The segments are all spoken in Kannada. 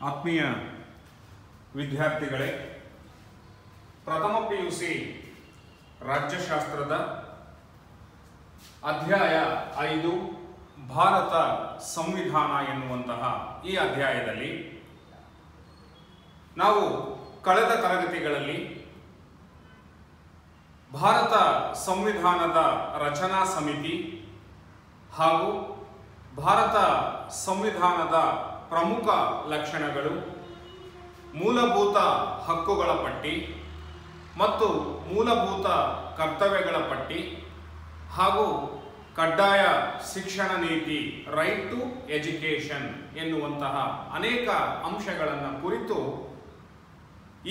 ಆತ್ಮೀಯ ವಿದ್ಯಾರ್ಥಿಗಳೇ, ಪ್ರಥಮ PUC ರಾಜ್ಯಶಾಸ್ತ್ರದ ಅಧ್ಯಾಯ 5 ಭಾರತ ಸಂವಿಧಾನ ಎನ್ನುವಂತಹ ಈ ಅಧ್ಯಾಯದಲ್ಲಿ ನಾವು ಕಳೆದ ತರಗತಿಗಳಲ್ಲಿ ಭಾರತ ಸಂವಿಧಾನದ ರಚನಾ ಸಮಿತಿ ಹಾಗೂ ಭಾರತ ಸಂವಿಧಾನದ ಪ್ರಮುಖ ಲಕ್ಷಣಗಳು, ಮೂಲಭೂತ ಹಕ್ಕುಗಳ ಪಟ್ಟಿ ಮತ್ತು ಮೂಲಭೂತ ಕರ್ತವ್ಯಗಳ ಪಟ್ಟಿ ಹಾಗೂ ಕಡ್ಡಾಯ ಶಿಕ್ಷಣ ನೀತಿ ರೈಟ್ ಟು ಎಜುಕೇಷನ್ ಎನ್ನುವಂತಹ ಅನೇಕ ಅಂಶಗಳನ್ನು ಕುರಿತು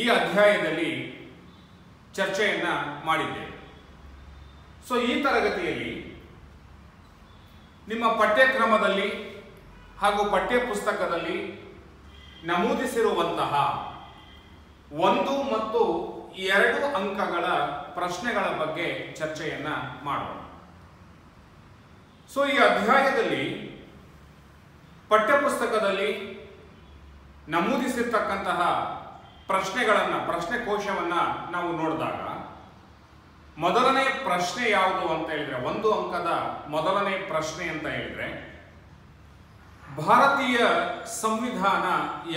ಈ ಅಧ್ಯಾಯದಲ್ಲಿ ಚರ್ಚೆಯನ್ನು ಮಾಡಿದ್ದೇವೆ. ಸೊ ಈ ತರಗತಿಯಲ್ಲಿ ನಿಮ್ಮ ಪಠ್ಯಕ್ರಮದಲ್ಲಿ ಹಾಗೂ ಪಠ್ಯ ಪುಸ್ತಕದಲ್ಲಿ ನಮೂದಿಸಿರುವಂತಹ 1 ಮತ್ತು 2 ಅಂಕಗಳ ಪ್ರಶ್ನೆಗಳ ಬಗ್ಗೆ ಚರ್ಚೆಯನ್ನ ಮಾಡೋಣ. ಸೊ ಈ ಅಧ್ಯಾಯದಲ್ಲಿ ಪಠ್ಯಪುಸ್ತಕದಲ್ಲಿ ನಮೂದಿಸಿರ್ತಕ್ಕಂತಹ ಪ್ರಶ್ನೆ ಕೋಶವನ್ನ ನಾವು ನೋಡಿದಾಗ ಮೊದಲನೇ ಪ್ರಶ್ನೆ ಯಾವುದು ಅಂತ ಹೇಳಿದ್ರೆ, 1 ಅಂಕದ ಮೊದಲನೇ ಪ್ರಶ್ನೆ ಅಂತ ಹೇಳಿದ್ರೆ, ಭಾರತೀಯ ಸಂವಿಧಾನ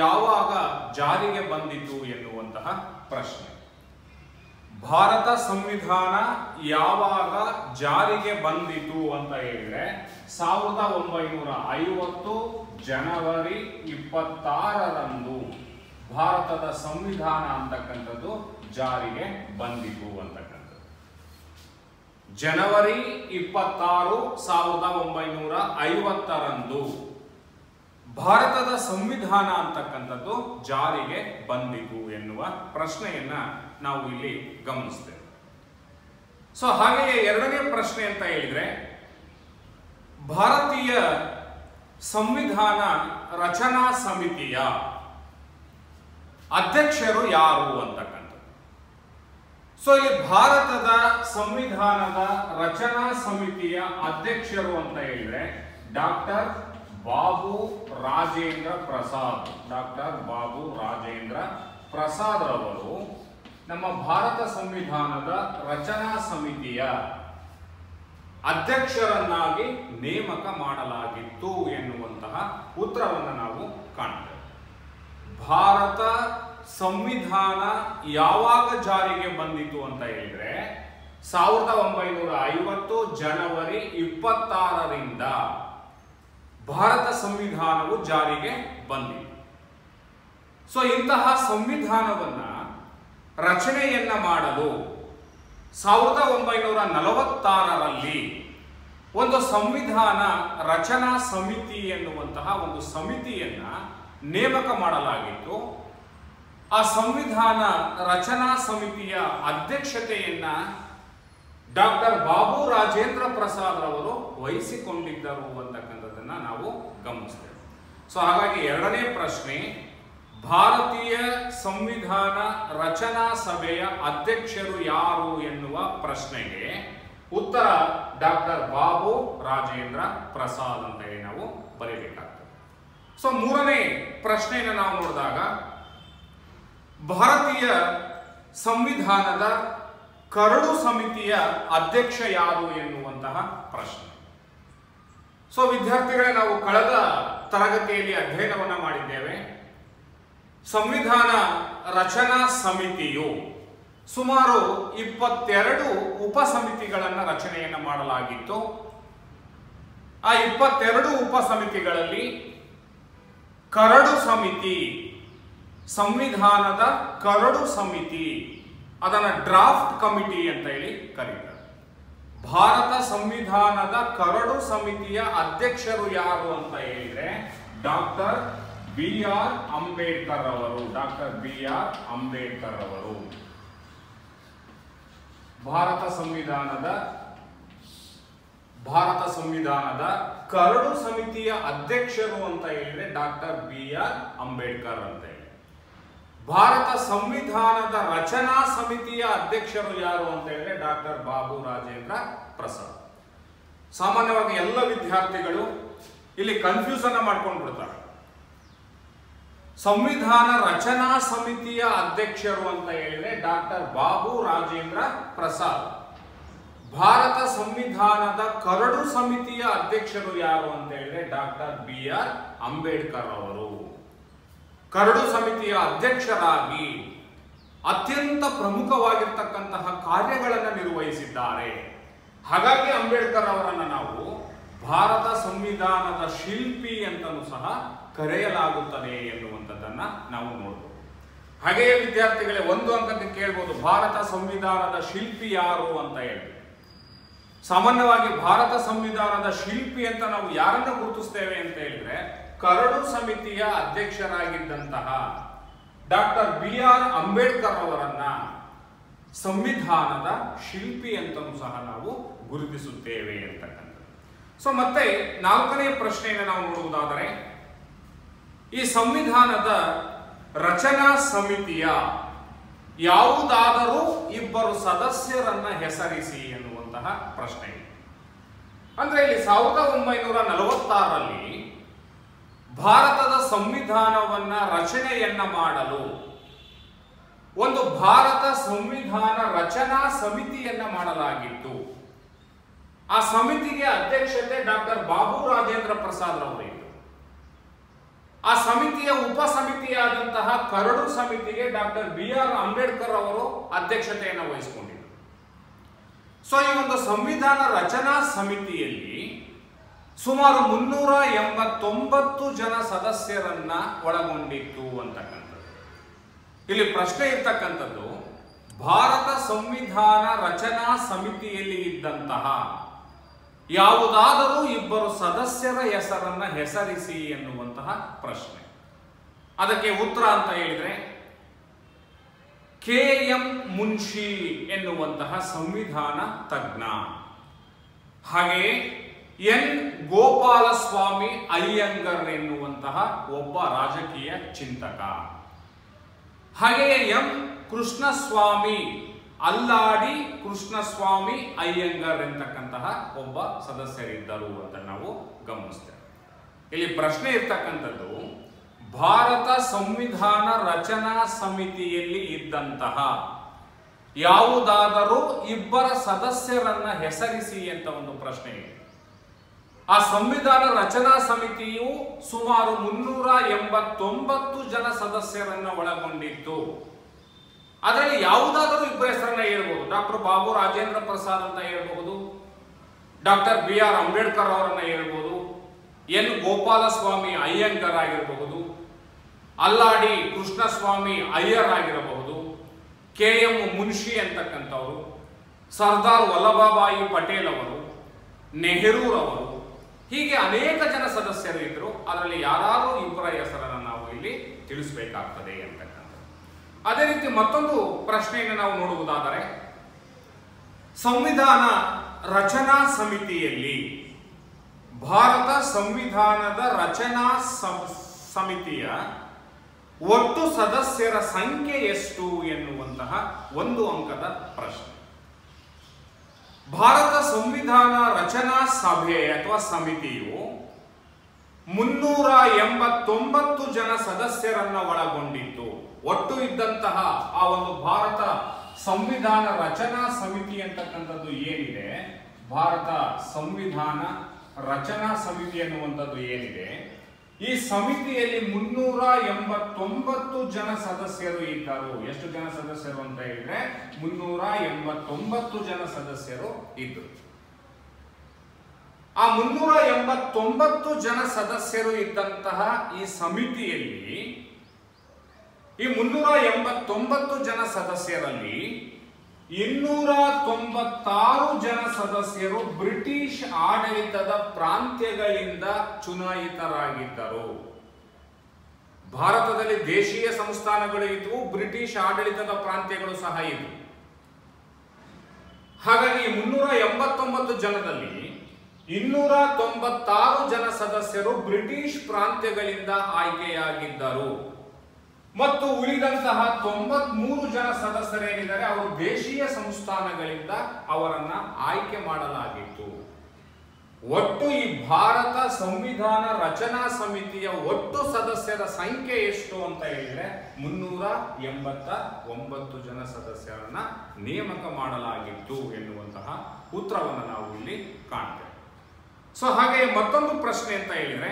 ಯಾವಾಗ ಜಾರಿಗೆ ಬಂದಿತು ಎನ್ನುವಂತಹ ಪ್ರಶ್ನೆ. ಭಾರತ ಸಂವಿಧಾನ ಯಾವಾಗ ಜಾರಿಗೆ ಬಂದಿತು ಅಂತ ಹೇಳಿದ್ರೆ 1950 ಜನವರಿ 26ರಂದು ಭಾರತದ ಸಂವಿಧಾನ ಅಂತಕ್ಕಂಥದ್ದು ಜಾರಿಗೆ ಬಂದಿತು ಅಂತಕ್ಕಂಥದ್ದು. ಜನವರಿ 26, 1950ರಂದು ಭಾರತದ ಸಂವಿಧಾನ ಅಂತಕ್ಕಂಥದ್ದು ಜಾರಿಗೆ ಬಂದಿತು ಎನ್ನುವ ಪ್ರಶ್ನೆಯನ್ನ ನಾವು ಇಲ್ಲಿ ಗಮನಿಸ್ತೇವೆ. ಸೊ ಹಾಗೆಯೇ ಎರಡನೇ ಪ್ರಶ್ನೆ ಅಂತ ಹೇಳಿದ್ರೆ, ಭಾರತೀಯ ಸಂವಿಧಾನ ರಚನಾ ಸಮಿತಿಯ ಅಧ್ಯಕ್ಷರು ಯಾರು ಅಂತಕ್ಕಂಥದ್ದು. ಸೊ ಇಲ್ಲಿ ಭಾರತದ ಸಂವಿಧಾನದ ರಚನಾ ಸಮಿತಿಯ ಅಧ್ಯಕ್ಷರು ಅಂತ ಹೇಳಿದ್ರೆ ಡಾಕ್ಟರ್ ಬಾಬು ರಾಜೇಂದ್ರ ಪ್ರಸಾದ್ ರವರು ನಮ್ಮ ಭಾರತ ಸಂವಿಧಾನದ ರಚನಾ ಸಮಿತಿಯ ಅಧ್ಯಕ್ಷರನ್ನಾಗಿ ನೇಮಕ ಮಾಡಲಾಗಿತ್ತು ಎನ್ನುವಂತಹ ಉತ್ತರವನ್ನು ನಾವು ಕಾಣ್ತೇವೆ. ಭಾರತ ಸಂವಿಧಾನ ಯಾವಾಗ ಜಾರಿಗೆ ಬಂದಿತು ಅಂತ ಹೇಳಿದ್ರೆ 1950 ಜನವರಿ 26ರಿಂದ ಭಾರತ ಸಂವಿಧಾನವು ಜಾರಿಗೆ ಬಂದಿದೆ. ಸೊ ಇಂತಹ ಸಂವಿಧಾನವನ್ನ ರಚನೆಯನ್ನ ಮಾಡಲು 1946ರಲ್ಲಿ ಒಂದು ಸಂವಿಧಾನ ರಚನಾ ಸಮಿತಿ ಎನ್ನುವಂತಹ ಒಂದು ಸಮಿತಿಯನ್ನ ನೇಮಕ ಮಾಡಲಾಗಿತ್ತು. ಆ ಸಂವಿಧಾನ ರಚನಾ ಸಮಿತಿಯ ಅಧ್ಯಕ್ಷತೆಯನ್ನ ಡಾಕ್ಟರ್ ಬಾಬು ರಾಜೇಂದ್ರ ಪ್ರಸಾದ್ ರವರು ವಹಿಸಿಕೊಂಡಿದ್ದರು ಅಂತಕ್ಕಂಥದ್ದನ್ನ ನಾವು ಗಮನಿಸ್ತೇವೆ. ಸೊ ಹಾಗಾಗಿ ಎರಡನೇ ಪ್ರಶ್ನೆ, ಭಾರತೀಯ ಸಂವಿಧಾನ ರಚನಾ ಸಭೆಯ ಅಧ್ಯಕ್ಷರು ಯಾರು ಎನ್ನುವ ಪ್ರಶ್ನೆಗೆ ಉತ್ತರ ಡಾಕ್ಟರ್ ಬಾಬು ರಾಜೇಂದ್ರ ಪ್ರಸಾದ್ ಅಂತ ಹೇಳಿ ನಾವು ಬರೀಬೇಕಾಗ್ತದೆ. ಸೊ ಮೂರನೇ ಪ್ರಶ್ನೆಯನ್ನು ನಾವು ನೋಡಿದಾಗ, ಭಾರತೀಯ ಸಂವಿಧಾನದ ಕರಡು ಸಮಿತಿಯ ಅಧ್ಯಕ್ಷ ಯಾರು ಎನ್ನುವಂತಹ ಪ್ರಶ್ನೆ. ಸೊ ವಿದ್ಯಾರ್ಥಿಗಳೇ, ನಾವು ಕಳೆದ ತರಗತಿಯಲ್ಲಿ ಅಧ್ಯಯನವನ್ನ ಮಾಡಿದ್ದೇವೆ. ಸಂವಿಧಾನ ರಚನಾ ಸಮಿತಿಯು ಸುಮಾರು 22 ಉಪಸಮಿತಿಗಳನ್ನು ರಚನೆಯನ್ನು ಮಾಡಲಾಗಿತ್ತು. ಆ 22 ಉಪಸಮಿತಿಗಳಲ್ಲಿ ಕರಡು ಸಮಿತಿ, ಸಂವಿಧಾನದ ಕರಡು ಸಮಿತಿ, ಅದನ್ನ ಡ್ರಾಫ್ಟ್ ಕಮಿಟಿ ಅಂತ ಹೇಳಿ ಕರೀತಾರೆ. ಭಾರತ ಸಂವಿಧಾನದ ಕರಡು ಸಮಿತಿಯ ಅಧ್ಯಕ್ಷರು ಯಾರು ಅಂತ ಹೇಳಿದ್ರೆ ಡಾಕ್ಟರ್ BR ಅಂಬೇಡ್ಕರ್ ಅವರು. ಭಾರತ ಸಂವಿಧಾನದ ಕರಡು ಸಮಿತಿಯ ಅಧ್ಯಕ್ಷರು ಅಂತ ಹೇಳಿದ್ರೆ ಡಾಕ್ಟರ್ BR ಅಂಬೇಡ್ಕರ್ ಅಂತ ಹೇಳಿ. ಭಾರತ ಸಂವಿಧಾನದ ರಚನಾ ಸಮಿತಿಯ ಅಧ್ಯಕ್ಷರು ಯಾರು ಅಂತ ಹೇಳಿದ್ರೆ ಡಾಕ್ಟರ್ ಬಾಬು ರಾಜೇಂದ್ರ ಪ್ರಸಾದ್. ಸಾಮಾನ್ಯವಾಗಿ ಎಲ್ಲ ವಿದ್ಯಾರ್ಥಿಗಳು ಇಲ್ಲಿ ಕನ್ಫ್ಯೂಸ್ ಅನ್ನ ಮಾಡ್ಕೊಂಡು ಬಿಡ್ತಾರೆ. ಸಂವಿಧಾನ ರಚನಾ ಸಮಿತಿಯ ಅಧ್ಯಕ್ಷರು ಅಂತ ಹೇಳಿದ್ರೆ ಡಾಕ್ಟರ್ ಬಾಬು ರಾಜೇಂದ್ರ ಪ್ರಸಾದ್. ಭಾರತ ಸಂವಿಧಾನದ ಕರಡು ಸಮಿತಿಯ ಅಧ್ಯಕ್ಷರು ಯಾರು ಅಂತ ಹೇಳಿದ್ರೆ ಡಾಕ್ಟರ್ BR ಅಂಬೇಡ್ಕರ್ ಅವರು. ಕರಡು ಸಮಿತಿಯ ಅಧ್ಯಕ್ಷರಾಗಿ ಅತ್ಯಂತ ಪ್ರಮುಖವಾಗಿರ್ತಕ್ಕಂತಹ ಕಾರ್ಯಗಳನ್ನು ನಿರ್ವಹಿಸಿದ್ದಾರೆ. ಹಾಗಾಗಿ ಅಂಬೇಡ್ಕರ್ ಅವರನ್ನು ನಾವು ಭಾರತ ಸಂವಿಧಾನದ ಶಿಲ್ಪಿ ಅಂತಲೂ ಸಹ ಕರೆಯಲಾಗುತ್ತದೆ ಎನ್ನುವಂಥದ್ದನ್ನ ನಾವು ನೋಡಬಹುದು. ಹಾಗೆಯೇ ವಿದ್ಯಾರ್ಥಿಗಳೇ, ಒಂದು ಅಂಕಕ್ಕೆ ಕೇಳ್ಬೋದು, ಭಾರತ ಸಂವಿಧಾನದ ಶಿಲ್ಪಿ ಯಾರು ಅಂತ ಹೇಳಿ. ಸಾಮಾನ್ಯವಾಗಿ ಭಾರತ ಸಂವಿಧಾನದ ಶಿಲ್ಪಿ ಅಂತ ನಾವು ಯಾರನ್ನು ಗುರುತಿಸ್ತೇವೆ ಅಂತ ಹೇಳಿದ್ರೆ ಕರಡು ಸಮಿತಿಯ ಅಧ್ಯಕ್ಷರಾಗಿದ್ದಂತಹ ಡಾಕ್ಟರ್ BR ಅಂಬೇಡ್ಕರ್ ಅವರನ್ನ ಸಂವಿಧಾನದ ಶಿಲ್ಪಿ ಅಂತಲೂ ಸಹ ನಾವು ಗುರುತಿಸುತ್ತೇವೆ ಅಂತಕ್ಕಂಥದ್ದು. ಸೊ ಮತ್ತೆ ನಾಲ್ಕನೇ ಪ್ರಶ್ನೆಯನ್ನು ನಾವು ನೋಡುವುದಾದರೆ, ಈ ಸಂವಿಧಾನದ ರಚನಾ ಸಮಿತಿಯ ಯಾವುದಾದರೂ ಇಬ್ಬರು ಸದಸ್ಯರನ್ನ ಹೆಸರಿಸಿ ಎನ್ನುವಂತಹ ಪ್ರಶ್ನೆ. ಅಂದ್ರೆ ಇಲ್ಲಿ 1946ರಲ್ಲಿ ಭಾರತದ ಸಂವಿಧಾನವನ್ನ ರಚನೆಯನ್ನ ಮಾಡಲು ಒಂದು ಭಾರತ ಸಂವಿಧಾನ ರಚನಾ ಸಮಿತಿಯನ್ನ ಮಾಡಲಾಗಿತ್ತು. ಆ ಸಮಿತಿಗೆ ಅಧ್ಯಕ್ಷತೆ ಡಾಕ್ಟರ್ ಬಾಬು ರಾಜೇಂದ್ರ ಪ್ರಸಾದ್ ರವರಿದ್ದು. ಆ ಸಮಿತಿಯ ಉಪಸಮಿತಿಯಾದಂತಹ ಕರಡು ಸಮಿತಿಗೆ ಡಾಕ್ಟರ್ BR ಅಂಬೇಡ್ಕರ್ ಅವರು ಅಧ್ಯಕ್ಷತೆಯನ್ನು ವಹಿಸಿಕೊಂಡಿದ್ದರು. ಸೊ ಈ ಒಂದು ಸಂವಿಧಾನ ರಚನಾ ಸಮಿತಿಯಲ್ಲಿ ಸುಮಾರು 389 ಜನ ಸದಸ್ಯರನ್ನ ಒಳಗೊಂಡಿತ್ತು ಅಂತಕ್ಕಂಥದ್ದು. ಇಲ್ಲಿ ಪ್ರಶ್ನೆ ಇರ್ತಕ್ಕಂಥದ್ದು, ಭಾರತ ಸಂವಿಧಾನ ರಚನಾ ಸಮಿತಿಯಲ್ಲಿ ಇದ್ದಂತಹ ಯಾವುದಾದರೂ ಇಬ್ಬರು ಸದಸ್ಯರ ಹೆಸರನ್ನ ಹೆಸರಿಸಿ ಎನ್ನುವಂತಹ ಪ್ರಶ್ನೆ. ಅದಕ್ಕೆ ಉತ್ತರ ಅಂತ ಹೇಳಿದ್ರೆ KM ಮುನ್ಷಿ ಎನ್ನುವಂತಹ ಸಂವಿಧಾನ ತಜ್ಞ, ಹಾಗೆಯೇ N ಗೋಪಾಲಸ್ವಾಮಿ ಅಯ್ಯಂಗರ್ ಎನ್ನುವಂತಹ ಒಬ್ಬ ರಾಜಕೀಯ ಚಿಂತಕ, ಹಾಗೆಯೇ M ಕೃಷ್ಣಸ್ವಾಮಿ ಅಲ್ಲಾಡಿ ಕೃಷ್ಣಸ್ವಾಮಿ ಅಯ್ಯಂಗರ್ ಎಂತಕ್ಕಂತಹ ಒಬ್ಬ ಸದಸ್ಯರಿದ್ದರು ಅಂತ ನಾವು ಗಮನಿಸ್ತೇವೆ. ಇಲ್ಲಿ ಪ್ರಶ್ನೆ ಇರ್ತಕ್ಕಂಥದ್ದು, ಭಾರತ ಸಂವಿಧಾನ ರಚನಾ ಸಮಿತಿಯಲ್ಲಿ ಇದ್ದಂತಹ ಯಾವುದಾದರೂ ಇಬ್ಬರ ಸದಸ್ಯರನ್ನ ಹೆಸರಿಸಿ ಅಂತ ಒಂದು ಪ್ರಶ್ನೆ ಇದೆ. ಆ ಸಂವಿಧಾನ ರಚನಾ ಸಮಿತಿಯು ಸುಮಾರು 389 ಜನ ಸದಸ್ಯರನ್ನ ಒಳಗೊಂಡಿತ್ತು. ಅದರಲ್ಲಿ ಯಾವುದಾದರೂ ಇಬ್ಬರ ಹೆಸರನ್ನ ಹೇಳ್ಬೋದು. ಡಾಕ್ಟರ್ ಬಾಬು ರಾಜೇಂದ್ರ ಪ್ರಸಾದ್ ಅಂತ ಹೇಳ್ಬಹುದು, ಡಾಕ್ಟರ್ BR ಅಂಬೇಡ್ಕರ್ ಅವರನ್ನ ಹೇಳ್ಬೋದು, N ಗೋಪಾಲಸ್ವಾಮಿ ಅಯ್ಯಂಗರ್ ಆಗಿರಬಹುದು, ಅಲ್ಲಾಡಿ ಕೃಷ್ಣಸ್ವಾಮಿ ಅಯ್ಯರ್ ಆಗಿರಬಹುದು, KM ಮುನ್ಷಿ ಅಂತಕ್ಕಂಥವರು, ಸರ್ದಾರ್ ವಲ್ಲಭಭಾಯಿ ಪಟೇಲ್ ಅವರು, ನೆಹರೂರವರು, ಹೀಗೆ ಅನೇಕ ಜನ ಸದಸ್ಯರು ಇದ್ರು. ಅದರಲ್ಲಿ ಯಾರಾದರೂ ಇಬ್ಬರ ಹೆಸರನ್ನು ನಾವು ಇಲ್ಲಿ ತಿಳಿಸಬೇಕಾಗ್ತದೆ ಅಂತಕ್ಕಂಥದ್ದು. ಅದೇ ರೀತಿ ಮತ್ತೊಂದು ಪ್ರಶ್ನೆಯನ್ನು ನಾವು ನೋಡುವುದಾದರೆ, ಸಂವಿಧಾನ ರಚನಾ ಸಮಿತಿಯಲ್ಲಿ ಭಾರತ ಸಂವಿಧಾನದ ರಚನಾ ಸಮಿತಿಯ ಒಟ್ಟು ಸದಸ್ಯರ ಸಂಖ್ಯೆ ಎಷ್ಟು ಎನ್ನುವಂತಹ ಒಂದು ಅಂಕದ ಪ್ರಶ್ನೆ. ಭಾರತ ಸಂವಿಧಾನ ರಚನಾ ಸಭೆ ಅಥವಾ ಸಮಿತಿಯು 389 ಜನ ಸದಸ್ಯರನ್ನ ಒಳಗೊಂಡಿತ್ತು. ಒಟ್ಟು ಇದ್ದಂತಹ ಆ ಒಂದು ಭಾರತ ಸಂವಿಧಾನ ರಚನಾ ಸಮಿತಿ ಅಂತಕ್ಕಂಥದ್ದು ಏನಿದೆ, ಭಾರತ ಸಂವಿಧಾನ ರಚನಾ ಸಮಿತಿ ಅನ್ನುವಂಥದ್ದು ಏನಿದೆ, ಈ ಸಮಿತಿಯಲ್ಲಿ 389 ಜನ ಸದಸ್ಯರು ಇದ್ದರು. ಎಷ್ಟು ಜನ ಸದಸ್ಯರು ಅಂತ ಹೇಳಿದ್ರೆ 389 ಜನ ಸದಸ್ಯರು ಇದ್ದರು. ಆ 389 ಜನ ಸದಸ್ಯರು ಇದ್ದಂತಹ ಈ ಸಮಿತಿಯಲ್ಲಿ ಈ 389 ಜನ ಸದಸ್ಯರಲ್ಲಿ 296 ಜನ ಸದಸ್ಯರು ಬ್ರಿಟಿಷ್ ಆಡಳಿತದ ಪ್ರಾಂತ್ಯಗಳಿಂದ ಚುನಾಯಿತರಾಗಿದ್ದರು. ಭಾರತದಲ್ಲಿ ದೇಶೀಯ ಸಂಸ್ಥಾನಗಳು ಇದ್ವು, ಬ್ರಿಟಿಷ್ ಆಡಳಿತದ ಪ್ರಾಂತ್ಯಗಳು ಸಹ ಇದ್ವು. ಹಾಗಾಗಿ 389 ಜನದಲ್ಲಿ 296 ಜನ ಸದಸ್ಯರು ಬ್ರಿಟಿಷ್ ಪ್ರಾಂತ್ಯಗಳಿಂದ ಆಯ್ಕೆಯಾಗಿದ್ದರು ಮತ್ತು ಉಳಿದಂತಹ 93 ಜನ ಸದಸ್ಯರೇನಿದ್ದಾರೆ ಅವರು ದೇಶೀಯ ಸಂಸ್ಥಾನಗಳಿಂದ ಅವರನ್ನ ಆಯ್ಕೆ ಮಾಡಲಾಗಿತ್ತು. ಒಟ್ಟು ಈ ಭಾರತ ಸಂವಿಧಾನ ರಚನಾ ಸಮಿತಿಯ ಒಟ್ಟು ಸದಸ್ಯರ ಸಂಖ್ಯೆ ಎಷ್ಟು ಅಂತ ಹೇಳಿದ್ರೆ 389 ಜನ ಸದಸ್ಯರನ್ನ ನೇಮಕ ಮಾಡಲಾಗಿತ್ತು ಎನ್ನುವಂತಹ ಉತ್ತರವನ್ನು ನಾವು ಇಲ್ಲಿ ಕಾಣ್ತೇವೆ. ಸೊ ಹಾಗೆ ಮತ್ತೊಂದು ಪ್ರಶ್ನೆ ಅಂತ ಹೇಳಿದ್ರೆ,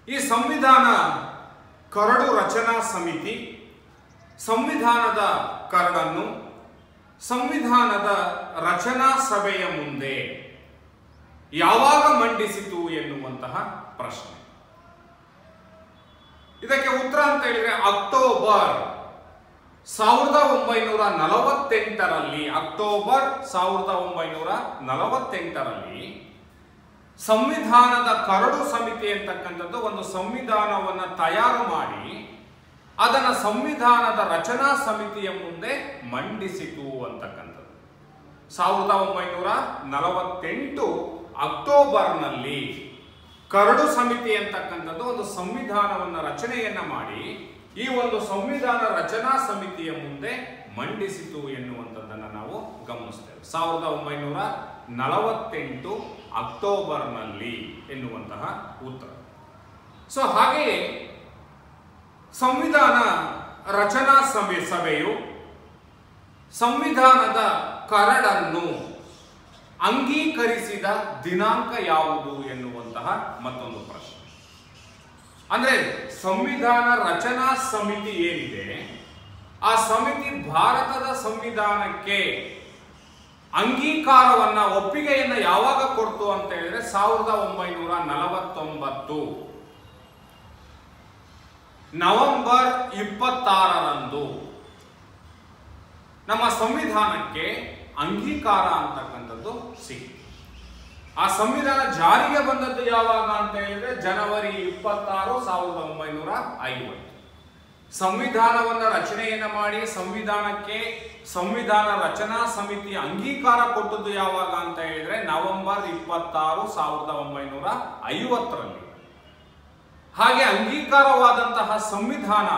ಈ ಸಂವಿಧಾನ ಕರಡು ರಚನಾ ಸಮಿತಿ ಸಂವಿಧಾನದ ಕರಡನ್ನು ಸಂವಿಧಾನದ ರಚನಾ ಸಭೆಯ ಮುಂದೆ ಯಾವಾಗ ಮಂಡಿಸಿತು ಎನ್ನುವಂತಹ ಪ್ರಶ್ನೆ. ಇದಕ್ಕೆ ಉತ್ತರ ಅಂತ ಹೇಳಿದ್ರೆ ಅಕ್ಟೋಬರ್ 1948ರಲ್ಲಿ ಅಕ್ಟೋಬರ್ 1948ರಲ್ಲಿ ಸಂವಿಧಾನದ ಕರಡು ಸಮಿತಿ ಅಂತಕ್ಕಂಥದ್ದು ಒಂದು ಸಂವಿಧಾನವನ್ನು ತಯಾರು ಮಾಡಿ ಅದನ್ನು ಸಂವಿಧಾನದ ರಚನಾ ಸಮಿತಿಯ ಮುಂದೆ ಮಂಡಿಸಿತು ಅಂತಕ್ಕಂಥದ್ದು. 1948 ಅಕ್ಟೋಬರ್ನಲ್ಲಿ ಕರಡು ಸಮಿತಿ ಅಂತಕ್ಕಂಥದ್ದು ಒಂದು ಸಂವಿಧಾನವನ್ನು ರಚನೆಯನ್ನ ಮಾಡಿ ಈ ಒಂದು ಸಂವಿಧಾನ ರಚನಾ ಸಮಿತಿಯ ಮುಂದೆ ಮಂಡಿಸಿತು ಎನ್ನುವಂಥದ್ದನ್ನು ನಾವು ಗಮನಿಸ್ತೇವೆ. 1948 ಅಕ್ಟೋಬರ್ನಲ್ಲಿ ಎನ್ನುವಂತಹ ಉತ್ತರ. ಸೊ ಹಾಗೆಯೇ ಸಂವಿಧಾನ ರಚನಾ ಸಭೆಯು ಸಂವಿಧಾನದ ಕರಡನ್ನು ಅಂಗೀಕರಿಸಿದ ದಿನಾಂಕ ಯಾವುದು ಎನ್ನುವಂತಹ ಮತ್ತೊಂದು ಪ್ರಶ್ನೆ. ಅಂದ್ರೆ ಸಂವಿಧಾನ ರಚನಾ ಸಮಿತಿ ಏನಿದೆ ಆ ಸಮಿತಿ ಭಾರತದ ಸಂವಿಧಾನಕ್ಕೆ ಅಂಗೀಕಾರವನ್ನ ಒಪ್ಪಿಗೆಯನ್ನ ಯಾವಾಗ ಕೊಡ್ತು ಅಂತ ಹೇಳಿದ್ರೆ 1949 ನವೆಂಬರ್ 26ರಂದು ನಮ್ಮ ಸಂವಿಧಾನಕ್ಕೆ ಅಂಗೀಕಾರ ಅಂತಕ್ಕಂಥದ್ದು ಸಿಕ್ಕಿತು. ಆ ಸಂವಿಧಾನ ಜಾರಿಗೆ ಬಂದದ್ದು ಯಾವಾಗ ಅಂತ ಹೇಳಿದ್ರೆ ಜನವರಿ 26, 1950. ಸಂವಿಧಾನವನ್ನ ರಚನೆಯನ್ನ ಮಾಡಿ ಸಂವಿಧಾನಕ್ಕೆ ಸಂವಿಧಾನ ರಚನಾ ಸಮಿತಿ ಅಂಗೀಕಾರ ಕೊಟ್ಟದ್ದು ಯಾವಾಗ ಅಂತ ಹೇಳಿದ್ರೆ ನವೆಂಬರ್ 26, 1950ರಲ್ಲಿ. ಹಾಗೆ ಅಂಗೀಕಾರವಾದಂತಹ ಸಂವಿಧಾನ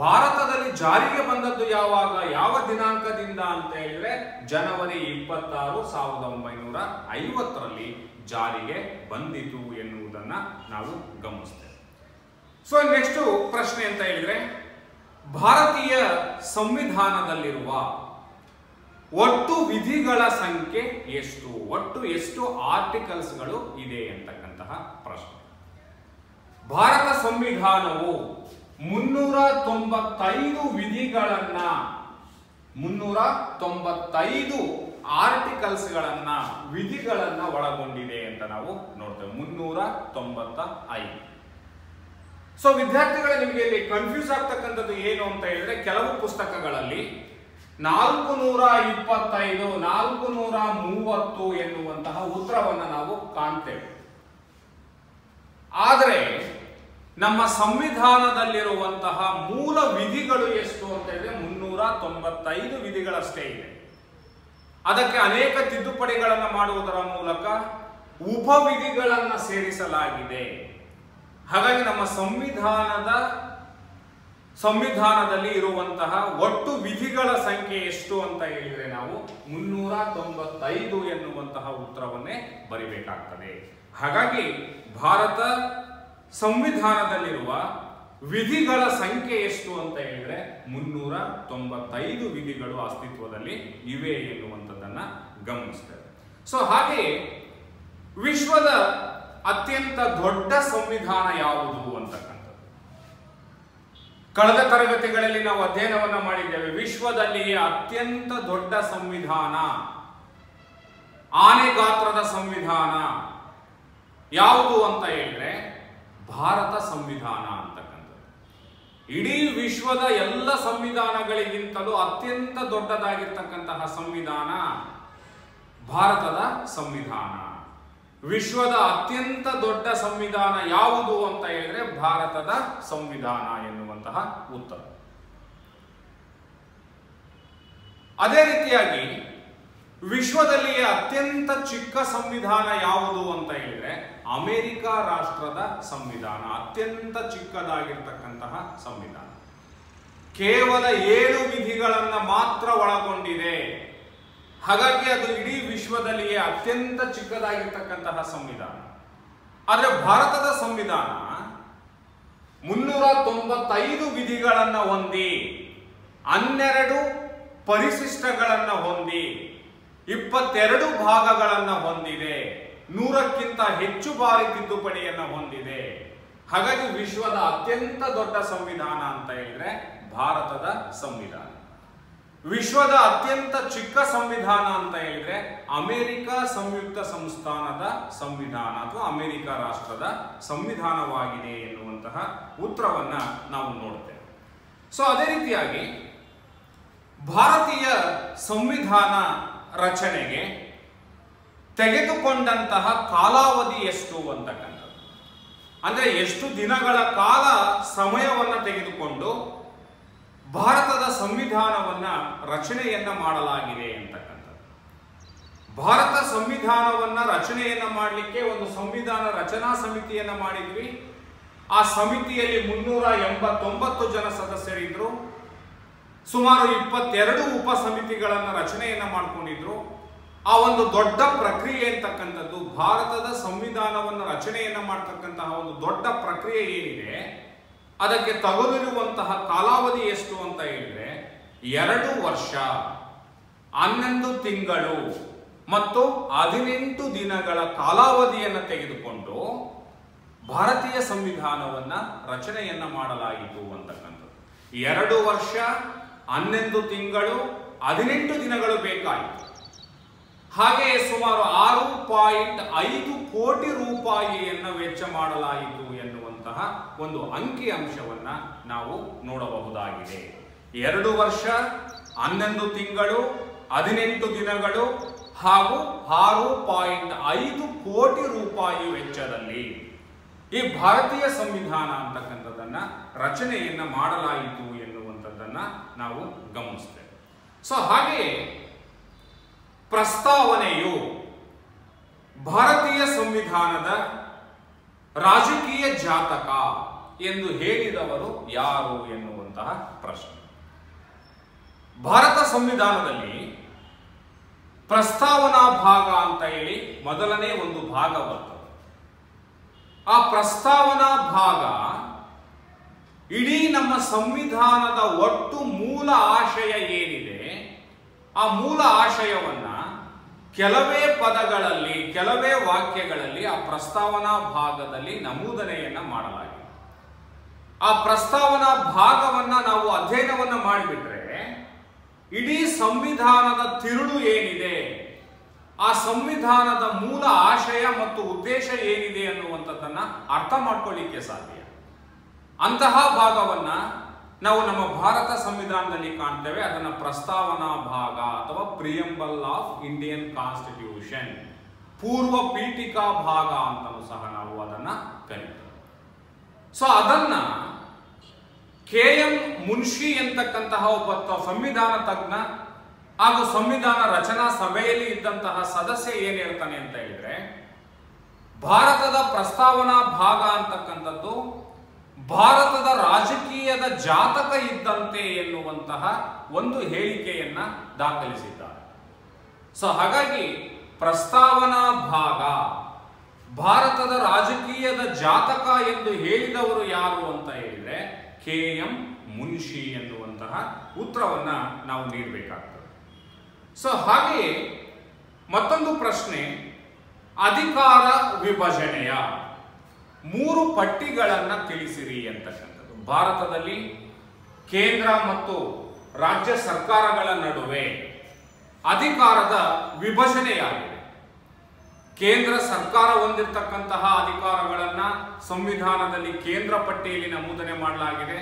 ಭಾರತದಲ್ಲಿ ಜಾರಿಗೆ ಬಂದದ್ದು ಯಾವಾಗ, ಯಾವ ದಿನಾಂಕದಿಂದ ಅಂತ ಹೇಳಿದ್ರೆ ಜನವರಿ 26, 1950ರಲ್ಲಿ ಜಾರಿಗೆ ಬಂದಿತು ಎನ್ನುವುದನ್ನ ನಾವು ಗಮನಿಸ್ತೇವೆ. ಸೊ ನೆಕ್ಸ್ಟ್ ಪ್ರಶ್ನೆ ಅಂತ ಹೇಳಿದ್ರೆ, ಭಾರತೀಯ ಸಂವಿಧಾನದಲ್ಲಿರುವ ಒಟ್ಟು ವಿಧಿಗಳ ಸಂಖ್ಯೆ ಎಷ್ಟು, ಒಟ್ಟು ಎಷ್ಟು ಆರ್ಟಿಕಲ್ಸ್ಗಳು ಇದೆ ಅಂತಕ್ಕಂತಹ ಪ್ರಶ್ನೆ. ಭಾರತ ಸಂವಿಧಾನವು 395 ವಿಧಿಗಳನ್ನ 395 ಆರ್ಟಿಕಲ್ಸ್ಗಳನ್ನ ವಿಧಿಗಳನ್ನ ಒಳಗೊಂಡಿದೆ ಅಂತ ನಾವು ನೋಡ್ತೇವೆ. 395. ಸೊ ವಿದ್ಯಾರ್ಥಿಗಳು ನಿಮಗೆ ಇಲ್ಲಿ ಕನ್ಫ್ಯೂಸ್ ಆಗ್ತಕ್ಕಂಥದ್ದು ಏನು ಅಂತ ಹೇಳಿದ್ರೆ, ಕೆಲವು ಪುಸ್ತಕಗಳಲ್ಲಿ 425, 430 ಎನ್ನುವಂತಹ ಉತ್ತರವನ್ನು ನಾವು ಕಾಣ್ತೇವೆ. ಆದರೆ ನಮ್ಮ ಸಂವಿಧಾನದಲ್ಲಿರುವಂತಹ ಮೂಲ ವಿಧಿಗಳು ಎಷ್ಟು ಅಂತ ಹೇಳಿದ್ರೆ 395 ವಿಧಿಗಳಷ್ಟೇ ಇದೆ. ಅದಕ್ಕೆ ಅನೇಕ ತಿದ್ದುಪಡಿಗಳನ್ನು ಮಾಡುವುದರ ಮೂಲಕ ಉಪವಿಧಿಗಳನ್ನು ಸೇರಿಸಲಾಗಿದೆ. ಹಾಗಾಗಿ ನಮ್ಮ ಸಂವಿಧಾನದಲ್ಲಿ ಇರುವಂತಹ ಒಟ್ಟು ವಿಧಿಗಳ ಸಂಖ್ಯೆ ಎಷ್ಟು ಅಂತ ಹೇಳಿದ್ರೆ ನಾವು 395 ಎನ್ನುವಂತಹ ಉತ್ತರವನ್ನೇ ಬರಿಬೇಕಾಗ್ತದೆ. ಹಾಗಾಗಿ ಭಾರತ ಸಂವಿಧಾನದಲ್ಲಿರುವ ವಿಧಿಗಳ ಸಂಖ್ಯೆ ಎಷ್ಟು ಅಂತ ಹೇಳಿದ್ರೆ 395 ವಿಧಿಗಳು ಅಸ್ತಿತ್ವದಲ್ಲಿ ಇವೆ ಎನ್ನುವಂಥದ್ದನ್ನ ಗಮನಿಸ್ತೇವೆ. ಸೊ ಹಾಗೆಯೇ ವಿಶ್ವದ ಅತ್ಯಂತ ದೊಡ್ಡ ಸಂವಿಧಾನ ಯಾವುದು ಅಂತಕ್ಕಂಥದ್ದು ಕಳೆದ ತರಗತಿಗಳಲ್ಲಿ ನಾವು ಅಧ್ಯಯನವನ್ನ ಮಾಡಿದ್ದೇವೆ. ವಿಶ್ವದಲ್ಲಿಯೇ ಅತ್ಯಂತ ದೊಡ್ಡ ಸಂವಿಧಾನ, ಆನೆ ಗಾತ್ರದ ಸಂವಿಧಾನ ಯಾವುದು ಅಂತ ಹೇಳಿದ್ರೆ ಭಾರತ ಸಂವಿಧಾನ ಅಂತಕ್ಕಂಥದ್ದು. ಇಡೀ ವಿಶ್ವದ ಎಲ್ಲ ಸಂವಿಧಾನಗಳಿಗಿಂತಲೂ ಅತ್ಯಂತ ದೊಡ್ಡದಾಗಿರ್ತಕ್ಕಂತಹ ಸಂವಿಧಾನ ಭಾರತದ ಸಂವಿಧಾನ. ವಿಶ್ವದ ಅತ್ಯಂತ ದೊಡ್ಡ ಸಂವಿಧಾನ ಯಾವುದು ಅಂತ ಹೇಳಿದ್ರೆ ಭಾರತದ ಸಂವಿಧಾನ ಎನ್ನುವಂತಹ ಉತ್ತರ. ಅದೇ ರೀತಿಯಾಗಿ ವಿಶ್ವದಲ್ಲಿಯೇ ಅತ್ಯಂತ ಚಿಕ್ಕ ಸಂವಿಧಾನ ಯಾವುದು ಅಂತ ಹೇಳಿದ್ರೆ ಅಮೆರಿಕ ರಾಷ್ಟ್ರದ ಸಂವಿಧಾನ ಅತ್ಯಂತ ಚಿಕ್ಕದಾಗಿರ್ತಕ್ಕಂತಹ ಸಂವಿಧಾನ. ಕೇವಲ 7 ವಿಧಿಗಳನ್ನ ಮಾತ್ರ ಒಳಗೊಂಡಿದೆ. ಹಾಗಾಗಿ ಅದು ಇಡೀ ವಿಶ್ವದಲ್ಲಿಯೇ ಅತ್ಯಂತ ಚಿಕ್ಕದಾಗಿರ್ತಕ್ಕಂತಹ ಸಂವಿಧಾನ. ಆದರೆ ಭಾರತದ ಸಂವಿಧಾನ 395 ವಿಧಿಗಳನ್ನು ಹೊಂದಿ, 12 ಪರಿಶಿಷ್ಟಗಳನ್ನು ಹೊಂದಿ, 22 ಭಾಗಗಳನ್ನು ಹೊಂದಿದೆ, 100ಕ್ಕಿಂತ ಹೆಚ್ಚು ಬಾರಿ ತಿದ್ದುಪಡಿಯನ್ನು ಹೊಂದಿದೆ. ಹಾಗಾಗಿ ವಿಶ್ವದ ಅತ್ಯಂತ ದೊಡ್ಡ ಸಂವಿಧಾನ ಅಂತ ಹೇಳಿದ್ರೆ ಭಾರತದ ಸಂವಿಧಾನ. ವಿಶ್ವದ ಅತ್ಯಂತ ಚಿಕ್ಕ ಸಂವಿಧಾನ ಅಂತ ಹೇಳಿದ್ರೆ ಅಮೆರಿಕ ಸಂಯುಕ್ತ ಸಂಸ್ಥಾನದ ಸಂವಿಧಾನ ಅಥವಾ ಅಮೆರಿಕ ರಾಷ್ಟ್ರದ ಸಂವಿಧಾನವಾಗಿದೆ ಎನ್ನುವಂತಹ ಉತ್ತರವನ್ನ ನಾವು ನೋಡ್ತೇವೆ. ಸೊ ಅದೇ ರೀತಿಯಾಗಿ ಭಾರತೀಯ ಸಂವಿಧಾನ ರಚನೆಗೆ ತೆಗೆದುಕೊಂಡಂತಹ ಕಾಲಾವಧಿ ಎಷ್ಟು ಅಂತಕ್ಕಂಥದ್ದು, ಅಂದ್ರೆ ಎಷ್ಟು ದಿನಗಳ ಕಾಲ ಸಮಯವನ್ನ ತೆಗೆದುಕೊಂಡು ಭಾರತದ ಸಂವಿಧಾನವನ್ನ ರಚನೆಯನ್ನ ಮಾಡಲಾಗಿದೆ ಅಂತಕ್ಕಂಥದ್ದು. ಭಾರತ ಸಂವಿಧಾನವನ್ನ ರಚನೆಯನ್ನ ಮಾಡಲಿಕ್ಕೆ ಒಂದು ಸಂವಿಧಾನ ರಚನಾ ಸಮಿತಿಯನ್ನ ಮಾಡಿದ್ವಿ. ಆ ಸಮಿತಿಯಲ್ಲಿ 389 ಜನ ಸದಸ್ಯರಿದ್ರು. ಸುಮಾರು 22 ಉಪ ಸಮಿತಿಗಳನ್ನ ರಚನೆಯನ್ನ ಮಾಡ್ಕೊಂಡಿದ್ರು. ಆ ಒಂದು ದೊಡ್ಡ ಪ್ರಕ್ರಿಯೆ ಅಂತಕ್ಕಂಥದ್ದು, ಭಾರತದ ಸಂವಿಧಾನವನ್ನು ರಚನೆಯನ್ನ ಮಾಡ್ತಕ್ಕಂತಹ ಒಂದು ದೊಡ್ಡ ಪ್ರಕ್ರಿಯೆ ಏನಿದೆ, ಅದಕ್ಕೆ ತಗುಲಿರುವಂತಹ ಕಾಲಾವಧಿ ಎಷ್ಟು ಅಂತ ಹೇಳಿದ್ರೆ 2 ವರ್ಷ 11 ತಿಂಗಳು ಮತ್ತು 18 ದಿನಗಳ ಕಾಲಾವಧಿಯನ್ನು ತೆಗೆದುಕೊಂಡು ಭಾರತೀಯ ಸಂವಿಧಾನವನ್ನ ರಚನೆಯನ್ನ ಮಾಡಲಾಯಿತು ಅಂತಕ್ಕಂಥದ್ದು. 2 ವರ್ಷ 11 ತಿಂಗಳು 18 ದಿನಗಳು ಬೇಕಾಯಿತು. ಹಾಗೆಯೇ ಸುಮಾರು 6.5 ಕೋಟಿ ರೂಪಾಯಿಯನ್ನು ವೆಚ್ಚ ಮಾಡಲಾಯಿತು ಎನ್ನುವಂತಹ ಒಂದು ಅಂಕಿ ಅಂಶವನ್ನ ನಾವು ನೋಡಬಹುದಾಗಿದೆ. 2 ವರ್ಷ 11 ತಿಂಗಳು 18 ದಿನಗಳು ಹಾಗೂ 6.5 ಕೋಟಿ ರೂಪಾಯಿ ವೆಚ್ಚದಲ್ಲಿ ಈ ಭಾರತೀಯ ಸಂವಿಧಾನ ಅಂತಕ್ಕಂಥದ್ದನ್ನ ರಚನೆಯನ್ನ ಮಾಡಲಾಯಿತು ಎನ್ನುವಂಥದ್ದನ್ನ ನಾವು ಗಮನಿಸ್ತೇವೆ. ಸೊ ಹಾಗೆಯೇ ಪ್ರಸ್ತಾವನೆಯು ಭಾರತೀಯ ಸಂವಿಧಾನದ ರಾಜಕೀಯ ಜಾತಕ ಎಂದು ಹೇಳಿದವರು ಯಾರು ಎನ್ನುವಂತಹ ಪ್ರಶ್ನೆ. ಭಾರತ ಸಂವಿಧಾನದಲ್ಲಿ ಪ್ರಸ್ತಾವನಾ ಭಾಗ ಅಂತ ಹೇಳಿ ಮೊದಲನೇ ಒಂದು ಭಾಗ ಬರ್ತದೆ. ಆ ಪ್ರಸ್ತಾವನಾ ಭಾಗ ಇಡೀ ನಮ್ಮ ಸಂವಿಧಾನದ ಒಟ್ಟು ಮೂಲ ಆಶಯ ಏನಿದೆ, ಆ ಮೂಲ ಆಶಯವನ್ನ ಕೆಲವೇ ಪದಗಳಲ್ಲಿ, ಕೆಲವೇ ವಾಕ್ಯಗಳಲ್ಲಿ ಆ ಪ್ರಸ್ತಾವನಾ ಭಾಗದಲ್ಲಿ ನಮೂದನೆಯನ್ನ ಮಾಡಲಾಗಿದೆ. ಆ ಪ್ರಸ್ತಾವನಾ ಭಾಗವನ್ನ ನಾವು ಅಧ್ಯಯನವನ್ನ ಮಾಡಿಬಿಟ್ರೆ ಇಡೀ ಸಂವಿಧಾನದ ತಿರುಳು ಏನಿದೆ, ಆ ಸಂವಿಧಾನದ ಮೂಲ ಆಶಯ ಮತ್ತು ಉದ್ದೇಶ ಏನಿದೆ ಅನ್ನುವಂಥದ್ದನ್ನ ಅರ್ಥ ಮಾಡ್ಕೊಳ್ಳಿಕ್ಕೆ ಸಾಧ್ಯ. ಅಂತಹ ಭಾಗವನ್ನ ನಾವು ನಮ್ಮ ಭಾರತ ಸಂವಿಧಾನದಲ್ಲಿ ಕಾಣ್ತೇವೆ. ಅದನ್ನ ಪ್ರಸ್ತಾವನಾ ಭಾಗ ಅಥವಾ ಪ್ರಿಯಂಬಲ್ ಆಫ್ ಇಂಡಿಯನ್ ಕಾನ್ಸ್ಟಿಟ್ಯೂಷನ್, ಪೂರ್ವ ಪೀಠಿಕಾ ಭಾಗ ಅಂತಲೂ ಸಹ ನಾವು ಅದನ್ನ ಕರೀತೇವೆ. ಸೊ ಅದನ್ನ KM ಮುನ್ಷಿ ಎಂತಕ್ಕಂತಹ ಒಬ್ಬ ಸಂವಿಧಾನ ತಜ್ಞ ಹಾಗೂ ಸಂವಿಧಾನ ರಚನಾ ಸಭೆಯಲ್ಲಿ ಇದ್ದಂತಹ ಸದಸ್ಯ ಏನ್ ಹೇಳ್ತಾನೆ ಅಂತ ಹೇಳಿದ್ರೆ, ಭಾರತದ ಪ್ರಸ್ತಾವನಾ ಭಾಗ ಅಂತಕ್ಕಂಥದ್ದು ಭಾರತದ ರಾಜಕೀಯದ ಜಾತಕ ಇದ್ದಂತೆ ಎನ್ನುವಂತಹ ಒಂದು ಹೇಳಿಕೆಯನ್ನ ದಾಖಲಿಸಿದ್ದಾರೆ. ಸೊ ಹಾಗಾಗಿ ಪ್ರಸ್ತಾವನಾ ಭಾಗ ಭಾರತದ ರಾಜಕೀಯದ ಜಾತಕ ಎಂದು ಹೇಳಿದವರು ಯಾರು ಅಂತ ಹೇಳಿದ್ರೆ KM ಮುನ್ಷಿ ಎನ್ನುವಂತಹ ಉತ್ತರವನ್ನ ನಾವು ನೀಡಬೇಕಾಗ್ತದೆ. ಸೊ ಹಾಗೆಯೇ ಮತ್ತೊಂದು ಪ್ರಶ್ನೆ, ಅಧಿಕಾರ ವಿಭಜನೆಯ 3 ಪಟ್ಟಿಗಳನ್ನ ತಿಳಿಸಿರಿ ಅಂತಕ್ಕಂಥದ್ದು. ಭಾರತದಲ್ಲಿ ಕೇಂದ್ರ ಮತ್ತು ರಾಜ್ಯ ಸರ್ಕಾರಗಳ ನಡುವೆ ಅಧಿಕಾರದ ವಿಭಜನೆಯಾಗಿದೆ. ಕೇಂದ್ರ ಸರ್ಕಾರ ಹೊಂದಿರತಕ್ಕಂತಹ ಅಧಿಕಾರಗಳನ್ನ ಸಂವಿಧಾನದಲ್ಲಿ ಕೇಂದ್ರ ಪಟ್ಟಿಯಲ್ಲಿ ನಮೂದನೆ ಮಾಡಲಾಗಿದೆ.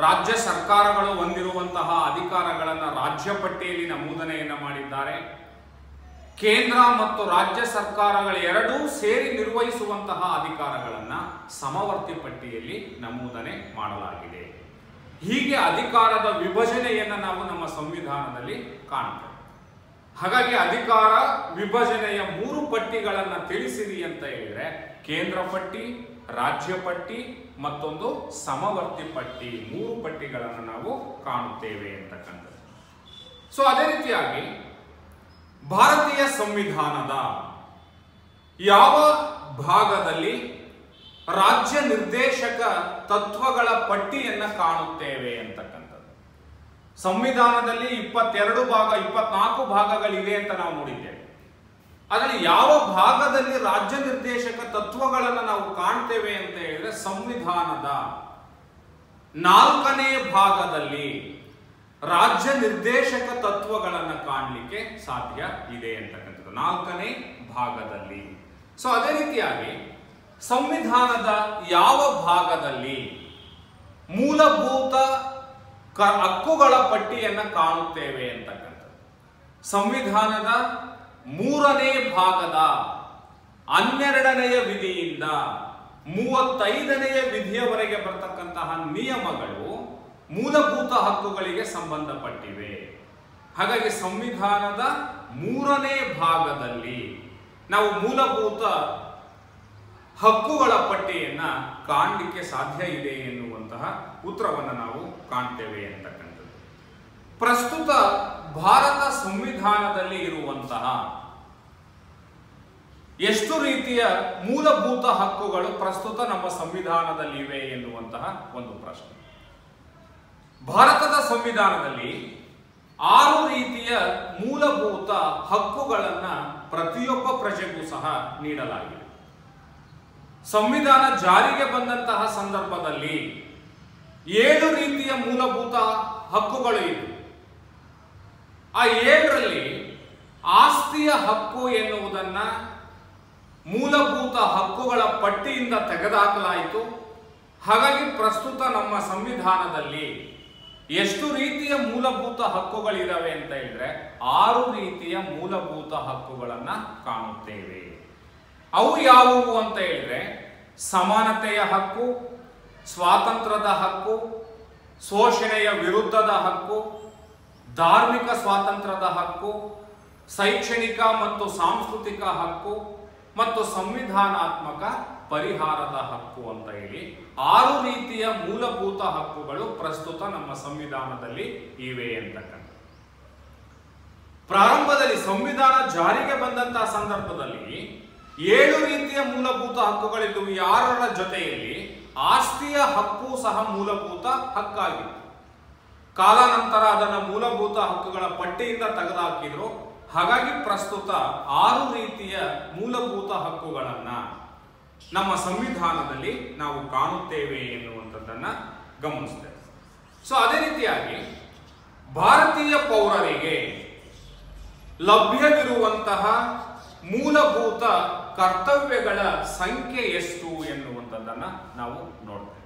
ರಾಜ್ಯ ಸರ್ಕಾರಗಳು ಹೊಂದಿರುವಂತಹ ಅಧಿಕಾರಗಳನ್ನ ರಾಜ್ಯ ಪಟ್ಟಿಯಲ್ಲಿ ನಮೂದನೆಯನ್ನ ಮಾಡಿದ್ದಾರೆ. ಕೇಂದ್ರ ಮತ್ತು ರಾಜ್ಯ ಸರ್ಕಾರಗಳು ಎರಡೂ ಸೇರಿ ನಿರ್ವಹಿಸುವಂತಹ ಅಧಿಕಾರಗಳನ್ನ ಸಮವರ್ತಿ ಪಟ್ಟಿಯಲ್ಲಿ ನಮೂದನೆ ಮಾಡಲಾಗಿದೆ. ಹೀಗೆ ಅಧಿಕಾರದ ವಿಭಜನೆಯನ್ನ ನಾವು ನಮ್ಮ ಸಂವಿಧಾನದಲ್ಲಿ ಕಾಣ್ತೇವೆ. ಹಾಗಾಗಿ ಅಧಿಕಾರ ವಿಭಜನೆಯ 3 ಪಟ್ಟಿಗಳನ್ನ ತಿಳಿಸಿರಿ ಅಂತ ಹೇಳಿದ್ರೆ ಕೇಂದ್ರ ಪಟ್ಟಿ, ರಾಜ್ಯ ಪಟ್ಟಿ, ಮತ್ತೊಂದು ಸಮವರ್ತಿ ಪಟ್ಟಿ, 3 ಪಟ್ಟಿಗಳನ್ನು ನಾವು ಕಾಣುತ್ತೇವೆ ಅಂತಕ್ಕಂಥದ್ದು. ಸೊ ಅದೇ ರೀತಿಯಾಗಿ ಭಾರತೀಯ ಸಂವಿಧಾನದ ಯಾವ ಭಾಗದಲ್ಲಿ ರಾಜ್ಯ ನಿರ್ದೇಶಕ ತತ್ವಗಳ ಪಟ್ಟಿಯನ್ನು ಕಾಣುತ್ತೇವೆ ಅಂತಕ್ಕಂಥದ್ದು. ಸಂವಿಧಾನದಲ್ಲಿ 24 ಭಾಗಗಳಿವೆ ಅಂತ ನಾವು ನೋಡಿದ್ದೇವೆ. ಅದರಲ್ಲಿ ಯಾವ ಭಾಗದಲ್ಲಿ ರಾಜ್ಯ ನಿರ್ದೇಶಕ ತತ್ವಗಳನ್ನು ನಾವು ಕಾಣ್ತೇವೆ ಅಂತ ಹೇಳಿದ್ರೆ ಸಂವಿಧಾನದ 4ನೇ ಭಾಗದಲ್ಲಿ ರಾಜ್ಯ ನಿರ್ದೇಶಕ ತತ್ವಗಳನ್ನು ಕಾಣಲಿಕ್ಕೆ ಸಾಧ್ಯ ಇದೆ ಅಂತಕ್ಕಂಥದ್ದು, 4ನೇ ಭಾಗದಲ್ಲಿ. ಸೊ ಅದೇ ರೀತಿಯಾಗಿ ಸಂವಿಧಾನದ ಯಾವ ಭಾಗದಲ್ಲಿ ಮೂಲಭೂತ ಹಕ್ಕುಗಳ ಪಟ್ಟಿಯನ್ನು ಕಾಣುತ್ತೇವೆ ಅಂತಕ್ಕಂಥದ್ದು. ಸಂವಿಧಾನದ 3ನೇ ಭಾಗದ 12ನೆಯ ವಿಧಿಯಿಂದ 35ನೆಯ ವಿಧಿಯವರೆಗೆ ಬರ್ತಕ್ಕಂತಹ ನಿಯಮಗಳು ಮೂಲಭೂತ ಹಕ್ಕುಗಳಿಗೆ ಸಂಬಂಧಪಟ್ಟಿವೆ. ಹಾಗಾಗಿ ಸಂವಿಧಾನದ 3ನೇ ಭಾಗದಲ್ಲಿ ನಾವು ಮೂಲಭೂತ ಹಕ್ಕುಗಳ ಪಟ್ಟಿಯನ್ನ ಕಾಣಲಿಕ್ಕೆ ಸಾಧ್ಯ ಇದೆ ಎನ್ನುವಂತಹ ಉತ್ತರವನ್ನು ನಾವು ಕಾಣ್ತೇವೆ ಅಂತಕ್ಕಂಥದ್ದು. ಪ್ರಸ್ತುತ ಭಾರತ ಸಂವಿಧಾನದಲ್ಲಿ ಇರುವಂತಹ ಎಷ್ಟು ರೀತಿಯ ಮೂಲಭೂತ ಹಕ್ಕುಗಳು ಪ್ರಸ್ತುತ ನಮ್ಮ ಸಂವಿಧಾನದಲ್ಲಿ ಇವೆ ಎನ್ನುವಂತಹ ಒಂದು ಪ್ರಶ್ನೆ. ಭಾರತದ ಸಂವಿಧಾನದಲ್ಲಿ 6 ರೀತಿಯ ಮೂಲಭೂತ ಹಕ್ಕುಗಳನ್ನು ಪ್ರತಿಯೊಬ್ಬ ಪ್ರಜೆಗೂ ಸಹ ನೀಡಲಾಗಿದೆ. ಸಂವಿಧಾನ ಜಾರಿಗೆ ಬಂದಂತಹ ಸಂದರ್ಭದಲ್ಲಿ 7 ರೀತಿಯ ಮೂಲಭೂತ ಹಕ್ಕುಗಳು ಇವೆ. ಆ 7ರಲ್ಲಿ ಆಸ್ತಿಯ ಹಕ್ಕು ಎನ್ನುವುದನ್ನ ಮೂಲಭೂತ ಹಕ್ಕುಗಳ ಪಟ್ಟಿಯಿಂದ ತೆಗೆದುಹಾಕಲಾಯಿತು. ಹಾಗಾಗಿ ಪ್ರಸ್ತುತ ನಮ್ಮ ಸಂವಿಧಾನದಲ್ಲಿ ಎಷ್ಟು ರೀತಿಯ ಮೂಲಭೂತ ಹಕ್ಕುಗಳಿದಾವೆ ಅಂತ ಹೇಳಿದ್ರೆ 6 ರೀತಿಯ ಮೂಲಭೂತ ಹಕ್ಕುಗಳನ್ನ ಕಾಣುತ್ತೇವೆ. ಅವು ಯಾವುವು ಅಂತ ಹೇಳಿದ್ರೆ ಸಮಾನತೆಯ ಹಕ್ಕು, ಸ್ವಾತಂತ್ರ್ಯದ ಹಕ್ಕು, ಶೋಷಣೆಯ ವಿರುದ್ಧದ ಹಕ್ಕು, ಧಾರ್ಮಿಕ ಸ್ವಾತಂತ್ರ್ಯದ ಹಕ್ಕು, ಶೈಕ್ಷಣಿಕ ಮತ್ತು ಸಾಂಸ್ಕೃತಿಕ ಹಕ್ಕು ಮತ್ತು ಸಂವಿಧಾನಾತ್ಮಕ ಪರಿಹಾರದ ಹಕ್ಕು ಅಂತ ಹೇಳಿ 6 ರೀತಿಯ ಮೂಲಭೂತ ಹಕ್ಕುಗಳು ಪ್ರಸ್ತುತ ನಮ್ಮ ಸಂವಿಧಾನದಲ್ಲಿ ಇವೆ ಅಂತಕ್ಕಂಥ. ಪ್ರಾರಂಭದಲ್ಲಿ ಸಂವಿಧಾನ ಜಾರಿಗೆ ಬಂದಂತಹ ಸಂದರ್ಭದಲ್ಲಿ 7 ರೀತಿಯ ಮೂಲಭೂತ ಹಕ್ಕುಗಳಿದ್ದವು. 6ರ ಜೊತೆಯಲ್ಲಿ ಆಸ್ತಿಯ ಹಕ್ಕು ಸಹ ಮೂಲಭೂತ ಹಕ್ಕಾಗಿತ್ತು. ಕಾಲಾನಂತರ ಅದನ್ನು ಮೂಲಭೂತ ಹಕ್ಕುಗಳ ಪಟ್ಟಿಯಿಂದ ತೆಗೆದುಹಾಕಿದ್ರು. ಹಾಗಾಗಿ ಪ್ರಸ್ತುತ 6 ರೀತಿಯ ಮೂಲಭೂತ ಹಕ್ಕುಗಳನ್ನ ನಮ್ಮ ಸಂವಿಧಾನದಲ್ಲಿ ನಾವು ಕಾಣುತ್ತೇವೆ ಎನ್ನುವಂಥದ್ದನ್ನ ಗಮನಿಸ್ತೇವೆ. ಸೊ ಅದೇ ರೀತಿಯಾಗಿ ಭಾರತೀಯ ಪೌರರಿಗೆ ಲಭ್ಯವಿರುವಂತಹ ಮೂಲಭೂತ ಕರ್ತವ್ಯಗಳ ಸಂಖ್ಯೆ ಎಷ್ಟು ಎನ್ನುವಂಥದ್ದನ್ನ ನಾವು ನೋಡ್ತೇವೆ.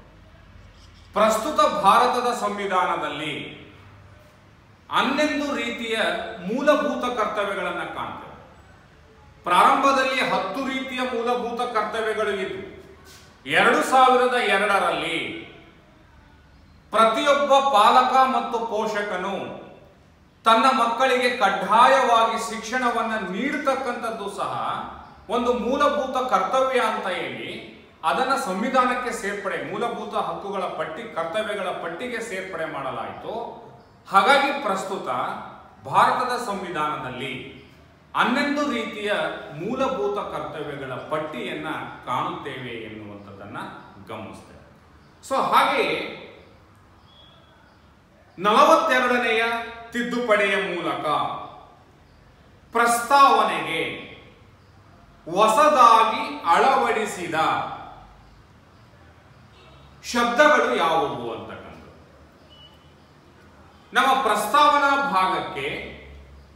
ಪ್ರಸ್ತುತ ಭಾರತದ ಸಂವಿಧಾನದಲ್ಲಿ 11 ರೀತಿಯ ಮೂಲಭೂತ ಕರ್ತವ್ಯಗಳನ್ನು ಕಾಣ್ತೇವೆ. ಪ್ರಾರಂಭದಲ್ಲಿ 10 ರೀತಿಯ ಮೂಲಭೂತ ಕರ್ತವ್ಯಗಳು ಇದ್ದು 2002ರಲ್ಲಿ ಪ್ರತಿಯೊಬ್ಬ ಪಾಲಕ ಮತ್ತು ಪೋಷಕನು ತನ್ನ ಮಕ್ಕಳಿಗೆ ಕಡ್ಡಾಯವಾಗಿ ಶಿಕ್ಷಣವನ್ನು ನೀಡತಕ್ಕಂಥದ್ದು ಸಹ ಒಂದು ಮೂಲಭೂತ ಕರ್ತವ್ಯ ಅಂತ ಹೇಳಿ ಅದನ್ನು ಸಂವಿಧಾನಕ್ಕೆ ಸೇರ್ಪಡೆ, ಮೂಲಭೂತ ಹಕ್ಕುಗಳ ಪಟ್ಟಿ, ಕರ್ತವ್ಯಗಳ ಪಟ್ಟಿಗೆ ಸೇರ್ಪಡೆ ಮಾಡಲಾಯಿತು. ಹಾಗಾಗಿ ಪ್ರಸ್ತುತ ಭಾರತದ ಸಂವಿಧಾನದಲ್ಲಿ 11 ರೀತಿಯ ಮೂಲಭೂತ ಕರ್ತವ್ಯಗಳ ಪಟ್ಟಿಯನ್ನ ಕಾಣುತ್ತೇವೆ ಎನ್ನುವಂಥದ್ದನ್ನ ಗಮನಿಸ್ತೇವೆ. ಸೊ ಹಾಗೆಯೇ 42ನೆಯ ತಿದ್ದುಪಡಿಯ ಮೂಲಕ ಪ್ರಸ್ತಾವನೆಗೆ ಹೊಸದಾಗಿ ಅಳವಡಿಸಿದ ಶಬ್ದಗಳು ಯಾವುವು ಅಂತಕ್ಕಂಥದ್ದು. ನಮ್ಮ ಪ್ರಸ್ತಾವನಾ ಭಾಗಕ್ಕೆ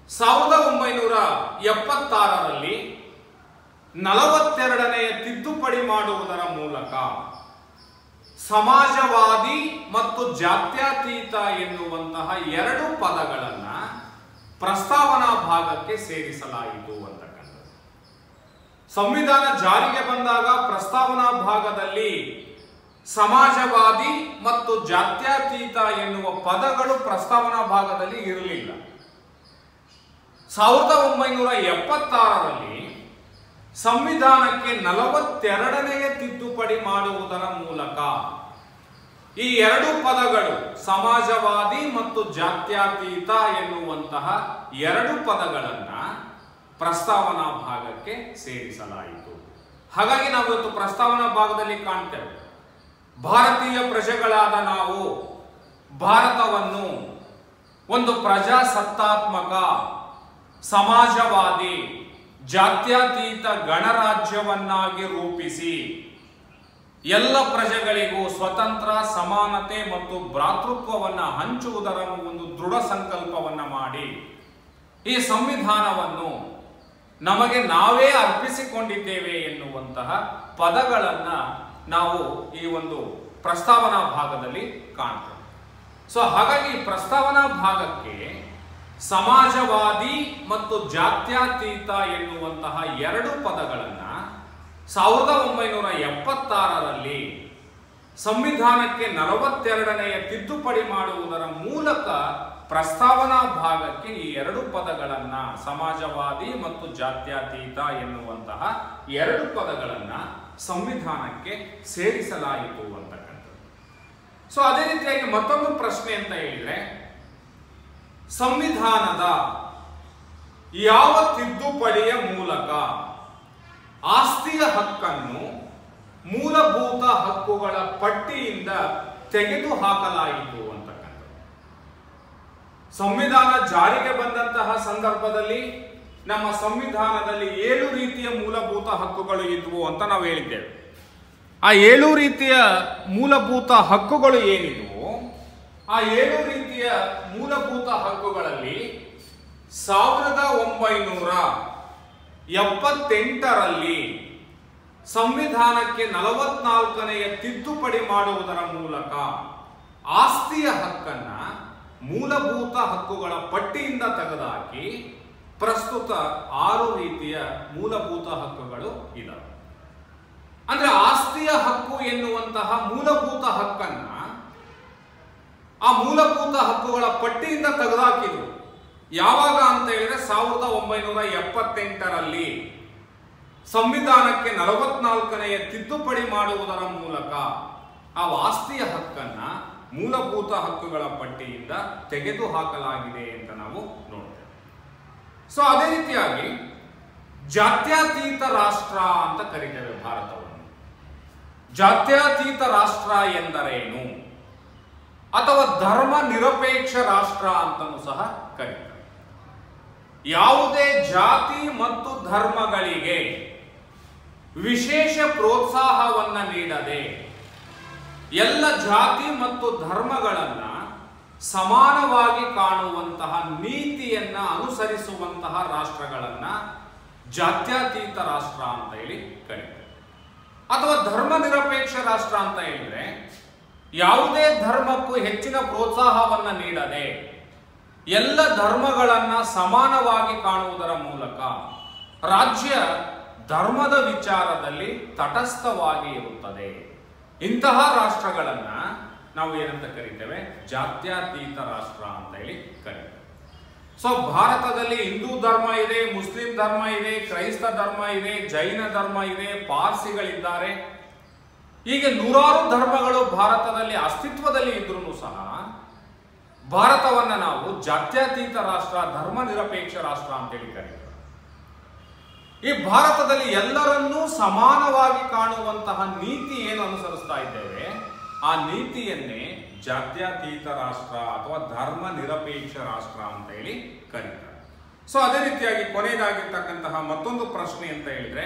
1976ರಲ್ಲಿ 42ನೆಯ ತಿದ್ದುಪಡಿ ಮಾಡುವುದರ ಮೂಲಕ ಸಮಾಜವಾದಿ ಮತ್ತು ಜಾತ್ಯತೀತ ಎನ್ನುವಂತಹ 2 ಪದಗಳನ್ನ ಪ್ರಸ್ತಾವನಾ ಭಾಗಕ್ಕೆ ಸೇರಿಸಲಾಯಿತು ಅಂತಕ್ಕಂಥದ್ದು. ಸಂವಿಧಾನ ಜಾರಿಗೆ ಬಂದಾಗ ಪ್ರಸ್ತಾವನಾ ಭಾಗದಲ್ಲಿ ಸಮಾಜವಾದಿ ಮತ್ತು ಜಾತ್ಯತೀತ ಎನ್ನುವ ಪದಗಳು ಪ್ರಸ್ತಾವನಾ ಭಾಗದಲ್ಲಿ ಇರಲಿಲ್ಲ. 1976ರಲ್ಲಿ ಸಂವಿಧಾನಕ್ಕೆ 42ನೆಯ ತಿದ್ದುಪಡಿ ಮಾಡುವುದರ ಮೂಲಕ ಈ 2 ಪದಗಳು ಸಮಾಜವಾದಿ ಮತ್ತು ಜಾತ್ಯತೀತ ಎನ್ನುವಂತಹ 2 ಪದಗಳನ್ನ ಪ್ರಸ್ತಾವನಾ ಭಾಗಕ್ಕೆ ಸೇರಿಸಲಾಯಿತು. ಹಾಗಾಗಿ ನಾವು ಇವತ್ತು ಪ್ರಸ್ತಾವನಾ ಭಾಗದಲ್ಲಿ ಕಾಣ್ತೇವೆ, ಭಾರತೀಯ ಪ್ರಜೆಗಳಾದ ನಾವು ಭಾರತವನ್ನು ಒಂದು ಪ್ರಜಾಸತ್ತಾತ್ಮಕ, ಸಮಾಜವಾದಿ, ಜಾತ್ಯತೀತ ಗಣರಾಜ್ಯವನ್ನಾಗಿ ರೂಪಿಸಿ ಎಲ್ಲ ಪ್ರಜೆಗಳಿಗೂ ಸ್ವತಂತ್ರ, ಸಮಾನತೆ ಮತ್ತು ಭ್ರಾತೃತ್ವವನ್ನು ಹಂಚುವುದರ ಒಂದು ದೃಢ ಸಂಕಲ್ಪವನ್ನು ಮಾಡಿ ಈ ಸಂವಿಧಾನವನ್ನು ನಮಗೆ ನಾವೇ ಅರ್ಪಿಸಿಕೊಂಡಿದ್ದೇವೆ ಎನ್ನುವಂತಹ ಪದಗಳನ್ನು ನಾವು ಈ ಒಂದು ಪ್ರಸ್ತಾವನಾ ಭಾಗದಲ್ಲಿ ಕಾಣ್ತೇವೆ. ಸೊ ಹಾಗಾಗಿ ಪ್ರಸ್ತಾವನಾ ಭಾಗಕ್ಕೆ ಸಮಾಜವಾದಿ ಮತ್ತು ಜಾತ್ಯತೀತ ಎನ್ನುವಂತಹ ಎರಡು ಪದಗಳನ್ನು 1976ರಲ್ಲಿ ಸಂವಿಧಾನಕ್ಕೆ 42ನೇ ತಿದ್ದುಪಡಿ ಮಾಡುವುದರ ಮೂಲಕ ಪ್ರಸ್ತಾವನಾ ಭಾಗಕ್ಕೆ ಈ ಎರಡು ಪದಗಳನ್ನು, ಸಮಾಜವಾದಿ ಮತ್ತು ಜಾತ್ಯತೀತ ಎನ್ನುವಂತಹ ಎರಡು ಪದಗಳನ್ನು ಸಂವಿಧಾನಕ್ಕೆ ಸೇರಿಸಲಾಯಿತು ಅಂತಕ್ಕಂಥದ್ದು. ಸೊ ಅದೇ ರೀತಿಯಾಗಿ ಮತ್ತೊಂದು ಪ್ರಶ್ನೆ ಅಂತ ಹೇಳಿದ್ರೆ, ಸಂವಿಧಾನದ ಯಾವ ತಿದ್ದುಪಡಿಯ ಮೂಲಕ ಆಸ್ತಿಯ ಹಕ್ಕನ್ನು ಮೂಲಭೂತ ಹಕ್ಕುಗಳ ಪಟ್ಟಿಯಿಂದ ತೆಗೆದುಹಾಕಲಾಯಿತು ಅಂತಕ್ಕಂಥದ್ದು. ಸಂವಿಧಾನ ಜಾರಿಗೆ ಬಂದಂತಹ ಸಂದರ್ಭದಲ್ಲಿ ನಮ್ಮ ಸಂವಿಧಾನದಲ್ಲಿ 7 ರೀತಿಯ ಮೂಲಭೂತ ಹಕ್ಕುಗಳು ಇದ್ವು ಅಂತ ನಾವು ಹೇಳಿದ್ದೇವೆ. ಆ 7 ರೀತಿಯ ಮೂಲಭೂತ ಹಕ್ಕುಗಳು ಏನಿದ್ವು, ಆ 7 ರೀತಿಯ ಮೂಲಭೂತ ಹಕ್ಕುಗಳಲ್ಲಿ 1978ರಲ್ಲಿ ಸಂವಿಧಾನಕ್ಕೆ 44ನೇ ತಿದ್ದುಪಡಿ ಮಾಡುವುದರ ಮೂಲಕ ಆಸ್ತಿಯ ಹಕ್ಕನ್ನ ಮೂಲಭೂತ ಹಕ್ಕುಗಳ ಪಟ್ಟಿಯಿಂದ ತೆಗೆದುಹಾಕಿ ಪ್ರಸ್ತುತ 6 ರೀತಿಯ ಮೂಲಭೂತ ಹಕ್ಕುಗಳು ಇದಾವೆ. ಅಂದ್ರೆ ಆಸ್ತಿಯ ಹಕ್ಕು ಎನ್ನುವಂತಹ ಮೂಲಭೂತ ಹಕ್ಕನ್ನ ಆ ಮೂಲಭೂತ ಹಕ್ಕುಗಳ ಪಟ್ಟಿಯಿಂದ ತೆಗೆದುಹಾಕಿದ್ರು. ಯಾವಾಗ ಅಂತ ಹೇಳಿದ್ರೆ 1978ರಲ್ಲಿ ಸಂವಿಧಾನಕ್ಕೆ 44ನೇ ತಿದ್ದುಪಡಿ ಮಾಡುವುದರ ಮೂಲಕ ಆ ಆಸ್ತಿಯ ಹಕ್ಕನ್ನ ಮೂಲಭೂತ ಹಕ್ಕುಗಳ ಪಟ್ಟಿಯಿಂದ ತೆಗೆದುಹಾಕಲಾಗಿದೆ ಅಂತ ನಾವು ನೋಡ್ತೇವೆ. ಸೊ ಅದೇ ರೀತಿಯಾಗಿ ಜಾತ್ಯತೀತ ರಾಷ್ಟ್ರ ಅಂತ ಕರೀತೇವೆ ಭಾರತವನ್ನು. ಜಾತ್ಯತೀತ ರಾಷ್ಟ್ರ ಎಂದರೇನು, ಅಥವಾ ಧರ್ಮ ನಿರಪೇಕ್ಷ ರಾಷ್ಟ್ರ ಅಂತಲೂ ಸಹ ಕರೀತಾರೆ. ಯಾವುದೇ ಜಾತಿ ಮತ್ತು ಧರ್ಮಗಳಿಗೆ ವಿಶೇಷ ಪ್ರೋತ್ಸಾಹವನ್ನ ನೀಡದೆ ಎಲ್ಲ ಜಾತಿ ಮತ್ತು ಧರ್ಮಗಳನ್ನ ಸಮಾನವಾಗಿ ಕಾಣುವಂತಹ ನೀತಿಯನ್ನ ಅನುಸರಿಸುವಂತಹ ರಾಷ್ಟ್ರಗಳನ್ನ ಜಾತ್ಯತೀತ ರಾಷ್ಟ್ರ ಅಂತ ಹೇಳಿ ಕರೀತಾರೆ. ಅಥವಾ ಧರ್ಮ ನಿರಪೇಕ್ಷ ರಾಷ್ಟ್ರ ಅಂತ ಹೇಳಿದ್ರೆ ಯಾವುದೇ ಧರ್ಮಕ್ಕೂ ಹೆಚ್ಚಿನ ಪ್ರೋತ್ಸಾಹವನ್ನ ನೀಡದೆ ಎಲ್ಲ ಧರ್ಮಗಳನ್ನ ಸಮಾನವಾಗಿ ಕಾಣುವುದರ ಮೂಲಕ ರಾಜ್ಯ ಧರ್ಮದ ವಿಚಾರದಲ್ಲಿ ತಟಸ್ಥವಾಗಿ ಇರುತ್ತದೆ. ಇಂತಹ ರಾಷ್ಟ್ರಗಳನ್ನ ನಾವು ಏನಂತ ಕರಿತೇವೆ, ಜಾತ್ಯತೀತ ರಾಷ್ಟ್ರ ಅಂತ ಹೇಳಿ ಕರೀತೇವೆ. ಸೊ ಭಾರತದಲ್ಲಿ ಹಿಂದೂ ಧರ್ಮ ಇದೆ, ಮುಸ್ಲಿಂ ಧರ್ಮ ಇದೆ, ಕ್ರೈಸ್ತ ಧರ್ಮ ಇದೆ, ಜೈನ ಧರ್ಮ ಇದೆ, ಪಾರ್ಸಿಗಳಿದ್ದಾರೆ. ಹೀಗೆ 100 ಧರ್ಮಗಳು ಭಾರತದಲ್ಲಿ ಅಸ್ತಿತ್ವದಲ್ಲಿ ಇದ್ರೂ ಸಹ ಭಾರತವನ್ನ ನಾವು ಜಾತ್ಯತೀತ ರಾಷ್ಟ್ರ, ಧರ್ಮ ನಿರಪೇಕ್ಷ ರಾಷ್ಟ್ರ ಅಂತೇಳಿ ಕರೀತೇವೆ. ಈ ಭಾರತದಲ್ಲಿ ಎಲ್ಲರನ್ನೂ ಸಮಾನವಾಗಿ ಕಾಣುವಂತಹ ನೀತಿ ಏನು ಅನುಸರಿಸ್ತಾ ಇದ್ದೇವೆ, ಆ ನೀತಿಯನ್ನೇ ಜಾತ್ಯತೀತ ರಾಷ್ಟ್ರ ಅಥವಾ ಧರ್ಮ ನಿರಪೇಕ್ಷ ರಾಷ್ಟ್ರ ಅಂತ ಹೇಳಿ ಕರೀತಾರೆ. ಸೊ ಅದೇ ರೀತಿಯಾಗಿ ಕೊನೆಯದಾಗಿರ್ತಕ್ಕಂತಹ ಮತ್ತೊಂದು ಪ್ರಶ್ನೆ ಅಂತ ಹೇಳಿದ್ರೆ,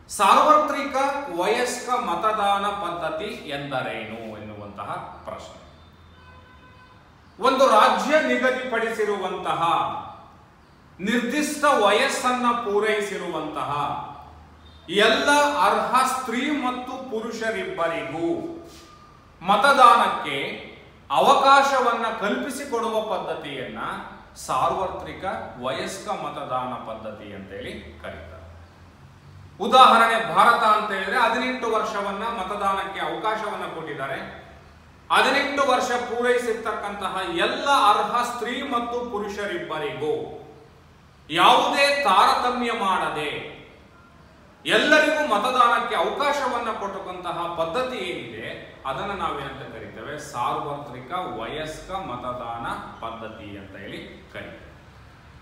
ಸಾರ್ವತ್ರಿಕ ವಯಸ್ಕ ಮತದಾನ ಪದ್ಧತಿ ಎಂದರೇನು ಎನ್ನುವಂತಹ ಪ್ರಶ್ನೆ. ಒಂದು ರಾಜ್ಯ ನಿಗದಿಪಡಿಸಿರುವಂತಹ ನಿರ್ದಿಷ್ಟ ವಯಸ್ಸನ್ನ ಪೂರೈಸಿರುವಂತಹ ಎಲ್ಲ ಅರ್ಹ ಸ್ತ್ರೀ ಮತ್ತು ಪುರುಷರಿಬ್ಬರಿಗೂ ಮತದಾನಕ್ಕೆ ಅವಕಾಶವನ್ನ ಕಲ್ಪಿಸಿಕೊಡುವ ಪದ್ಧತಿಯನ್ನ ಸಾರ್ವತ್ರಿಕ ವಯಸ್ಕ ಮತದಾನ ಪದ್ಧತಿ ಅಂತೇಳಿ ಕರೀತಾರೆ. ಉದಾಹರಣೆ ಭಾರತ ಅಂತ ಹೇಳಿದ್ರೆ 18 ವರ್ಷವನ್ನ ಮತದಾನಕ್ಕೆ ಅವಕಾಶವನ್ನ ಕೊಟ್ಟಿದ್ದಾರೆ. 18 ವರ್ಷ ಪೂರೈಸಿರ್ತಕ್ಕಂತಹ ಎಲ್ಲ ಅರ್ಹ ಸ್ತ್ರೀ ಮತ್ತು ಪುರುಷರಿಬ್ಬರಿಗೂ ಯಾವುದೇ ತಾರತಮ್ಯ ಮಾಡದೆ ಎಲ್ಲರಿಗೂ ಮತದಾನಕ್ಕೆ ಅವಕಾಶವನ್ನ ಕೊಟ್ಟಂತಹ ಪದ್ಧತಿ ಏನಿದೆ ಅದನ್ನು ನಾವೇನಂತ ಕರಿತೇವೆ, ಸಾರ್ವತ್ರಿಕ ವಯಸ್ಕ ಮತದಾನ ಪದ್ಧತಿ ಅಂತ ಹೇಳಿ ಕರೀತೇವೆ.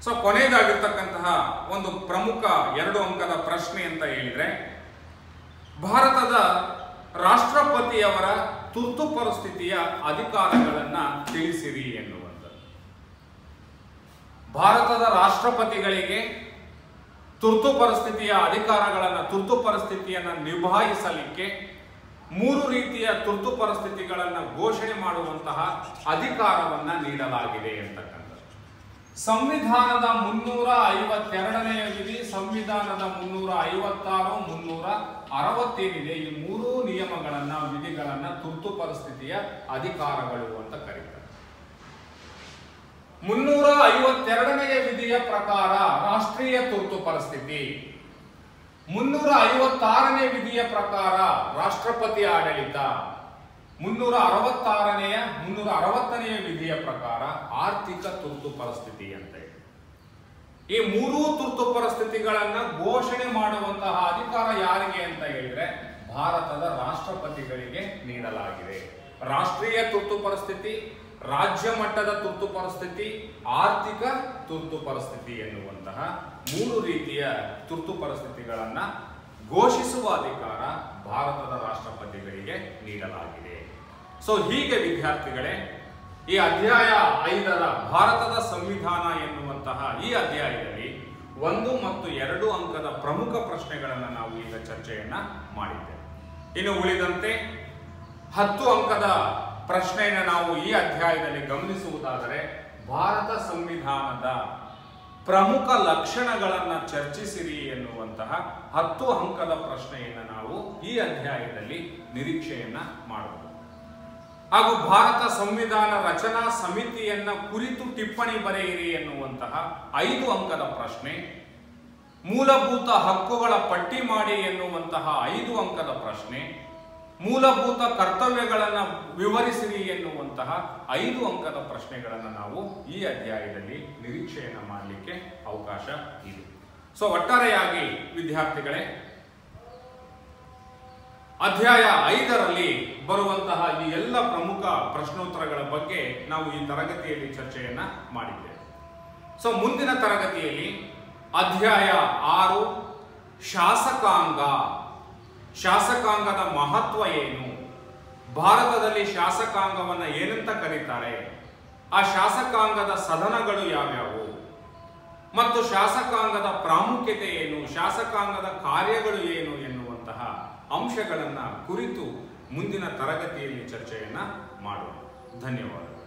ಸೊ ಕೊನೆಯದಾಗಿರ್ತಕ್ಕಂತಹ ಒಂದು ಪ್ರಮುಖ 2 ಅಂಕದ ಪ್ರಶ್ನೆ ಅಂತ ಹೇಳಿದ್ರೆ, ಭಾರತದ ರಾಷ್ಟ್ರಪತಿಯವರ ತುರ್ತು ಪರಿಸ್ಥಿತಿಯ ಅಧಿಕಾರಗಳನ್ನ ತಿಳಿಸಿರಿ ಎನ್ನುವಂಥದ್ದು. ಭಾರತದ ರಾಷ್ಟ್ರಪತಿಗಳಿಗೆ ತುರ್ತು ಪರಿಸ್ಥಿತಿಯ ತುರ್ತು ಪರಿಸ್ಥಿತಿಯನ್ನು ನಿಭಾಯಿಸಲಿಕ್ಕೆ 3 ರೀತಿಯ ತುರ್ತು ಪರಿಸ್ಥಿತಿಗಳನ್ನು ಘೋಷಣೆ ಮಾಡುವಂತಹ ಅಧಿಕಾರವನ್ನ ನೀಡಲಾಗಿದೆ ಅಂತಕ್ಕಂಥದ್ದು. ಸಂವಿಧಾನದ 352ನೇ ವಿಧಿ, ಸಂವಿಧಾನದ 356, 360 ಏನಿದೆ, ಈ 3 ನಿಯಮಗಳನ್ನ ವಿಧಿಗಳನ್ನ ತುರ್ತು ಪರಿಸ್ಥಿತಿಯ ಅಧಿಕಾರಗಳು ಅಂತ ಕರೀತಾರೆ. 352ನೇ ವಿಧಿಯ ಪ್ರಕಾರ ರಾಷ್ಟ್ರೀಯ ತುರ್ತು ಪರಿಸ್ಥಿತಿ, 356ನೇ ವಿಧಿಯ ಪ್ರಕಾರ ರಾಷ್ಟ್ರಪತಿ ಆಡಳಿತ, 360ನೇ ವಿಧಿಯ ಪ್ರಕಾರ ಆರ್ಥಿಕ ತುರ್ತು ಪರಿಸ್ಥಿತಿ ಅಂತ. ಈ 3 ತುರ್ತು ಪರಿಸ್ಥಿತಿಗಳನ್ನ ಘೋಷಣೆ ಮಾಡುವಂತಹ ಅಧಿಕಾರ ಯಾರಿಗೆ ಅಂತ ಹೇಳಿದ್ರೆ ಭಾರತದ ರಾಷ್ಟ್ರಪತಿಗಳಿಗೆ ನೀಡಲಾಗಿದೆ. ರಾಷ್ಟ್ರೀಯ ತುರ್ತು ಪರಿಸ್ಥಿತಿ, ರಾಜ್ಯ ಮಟ್ಟದ ತುರ್ತು ಪರಿಸ್ಥಿತಿ, ಆರ್ಥಿಕ ತುರ್ತು ಪರಿಸ್ಥಿತಿ ಎನ್ನುವಂತಹ 3 ರೀತಿಯ ತುರ್ತು ಪರಿಸ್ಥಿತಿಗಳನ್ನ ಘೋಷಿಸುವ ಅಧಿಕಾರ ಭಾರತದ ರಾಷ್ಟ್ರಪತಿಗಳಿಗೆ ನೀಡಲಾಗಿದೆ. ಸೊ ಹೀಗೆ ವಿದ್ಯಾರ್ಥಿಗಳೇ, ಈ ಅಧ್ಯಾಯ 5ರ ಭಾರತದ ಸಂವಿಧಾನ ಎನ್ನುವಂತಹ ಈ ಅಧ್ಯಾಯದಲ್ಲಿ 1 ಮತ್ತು 2 ಅಂಕದ ಪ್ರಮುಖ ಪ್ರಶ್ನೆಗಳನ್ನು ನಾವು ಈಗ ಚರ್ಚೆಯನ್ನ ಮಾಡಿದ್ದೇವೆ. ಇನ್ನು ಉಳಿದಂತೆ 10 ಅಂಕದ ಪ್ರಶ್ನೆಯನ್ನು ನಾವು ಈ ಅಧ್ಯಾಯದಲ್ಲಿ ಗಮನಿಸುವುದಾದರೆ, ಭಾರತ ಸಂವಿಧಾನದ ಪ್ರಮುಖ ಲಕ್ಷಣಗಳನ್ನು ಚರ್ಚಿಸಿರಿ ಎನ್ನುವಂತಹ 10 ಅಂಕದ ಪ್ರಶ್ನೆಯನ್ನು ನಾವು ಈ ಅಧ್ಯಾಯದಲ್ಲಿ ನಿರೀಕ್ಷೆಯನ್ನ ಮಾಡಬಹುದು. ಹಾಗೂ ಭಾರತ ಸಂವಿಧಾನ ರಚನಾ ಸಮಿತಿಯನ್ನ ಕುರಿತು ಟಿಪ್ಪಣಿ ಬರೆಯಿರಿ ಎನ್ನುವಂತಹ 5 ಅಂಕದ ಪ್ರಶ್ನೆ, ಮೂಲಭೂತ ಹಕ್ಕುಗಳ ಪಟ್ಟಿ ಮಾಡಿ ಎನ್ನುವಂತಹ 5 ಅಂಕದ ಪ್ರಶ್ನೆ, ಮೂಲಭೂತ ಕರ್ತವ್ಯಗಳನ್ನು ವಿವರಿಸಿರಿ ಎನ್ನುವಂತಹ 5 ಅಂಕದ ಪ್ರಶ್ನೆಗಳನ್ನು ನಾವು ಈ ಅಧ್ಯಾಯದಲ್ಲಿ ನಿರೀಕ್ಷೆಯನ್ನ ಮಾಡಲಿಕ್ಕೆ ಅವಕಾಶ ಇದೆ. ಸೊ ಒಟ್ಟಾರೆಯಾಗಿ ವಿದ್ಯಾರ್ಥಿಗಳೇ, ಅಧ್ಯಾಯ 5ರಲ್ಲಿ ಬರುವಂತಹ ಈ ಎಲ್ಲ ಪ್ರಮುಖ ಪ್ರಶ್ನೋತ್ತರಗಳ ಬಗ್ಗೆ ನಾವು ಈ ತರಗತಿಯಲ್ಲಿ ಚರ್ಚೆಯನ್ನ ಮಾಡಿದ್ದೇವೆ. ಸೊ ಮುಂದಿನ ತರಗತಿಯಲ್ಲಿ ಅಧ್ಯಾಯ 6 ಶಾಸಕಾಂಗದ ಮಹತ್ವ ಏನು, ಭಾರತದಲ್ಲಿ ಶಾಸಕಾಂಗವನ್ನು ಏನಂತ ಕರೀತಾರೆ, ಆ ಶಾಸಕಾಂಗದ ಸದನಗಳು ಯಾವ್ಯಾವು ಮತ್ತು ಶಾಸಕಾಂಗದ ಪ್ರಾಮುಖ್ಯತೆ ಏನು, ಶಾಸಕಾಂಗದ ಕಾರ್ಯಗಳು ಏನು ಎನ್ನುವಂತಹ ಅಂಶಗಳನ್ನು ಕುರಿತು ಮುಂದಿನ ತರಗತಿಯಲ್ಲಿ ಚರ್ಚೆಯನ್ನ ಮಾಡೋಣ. ಧನ್ಯವಾದಗಳು.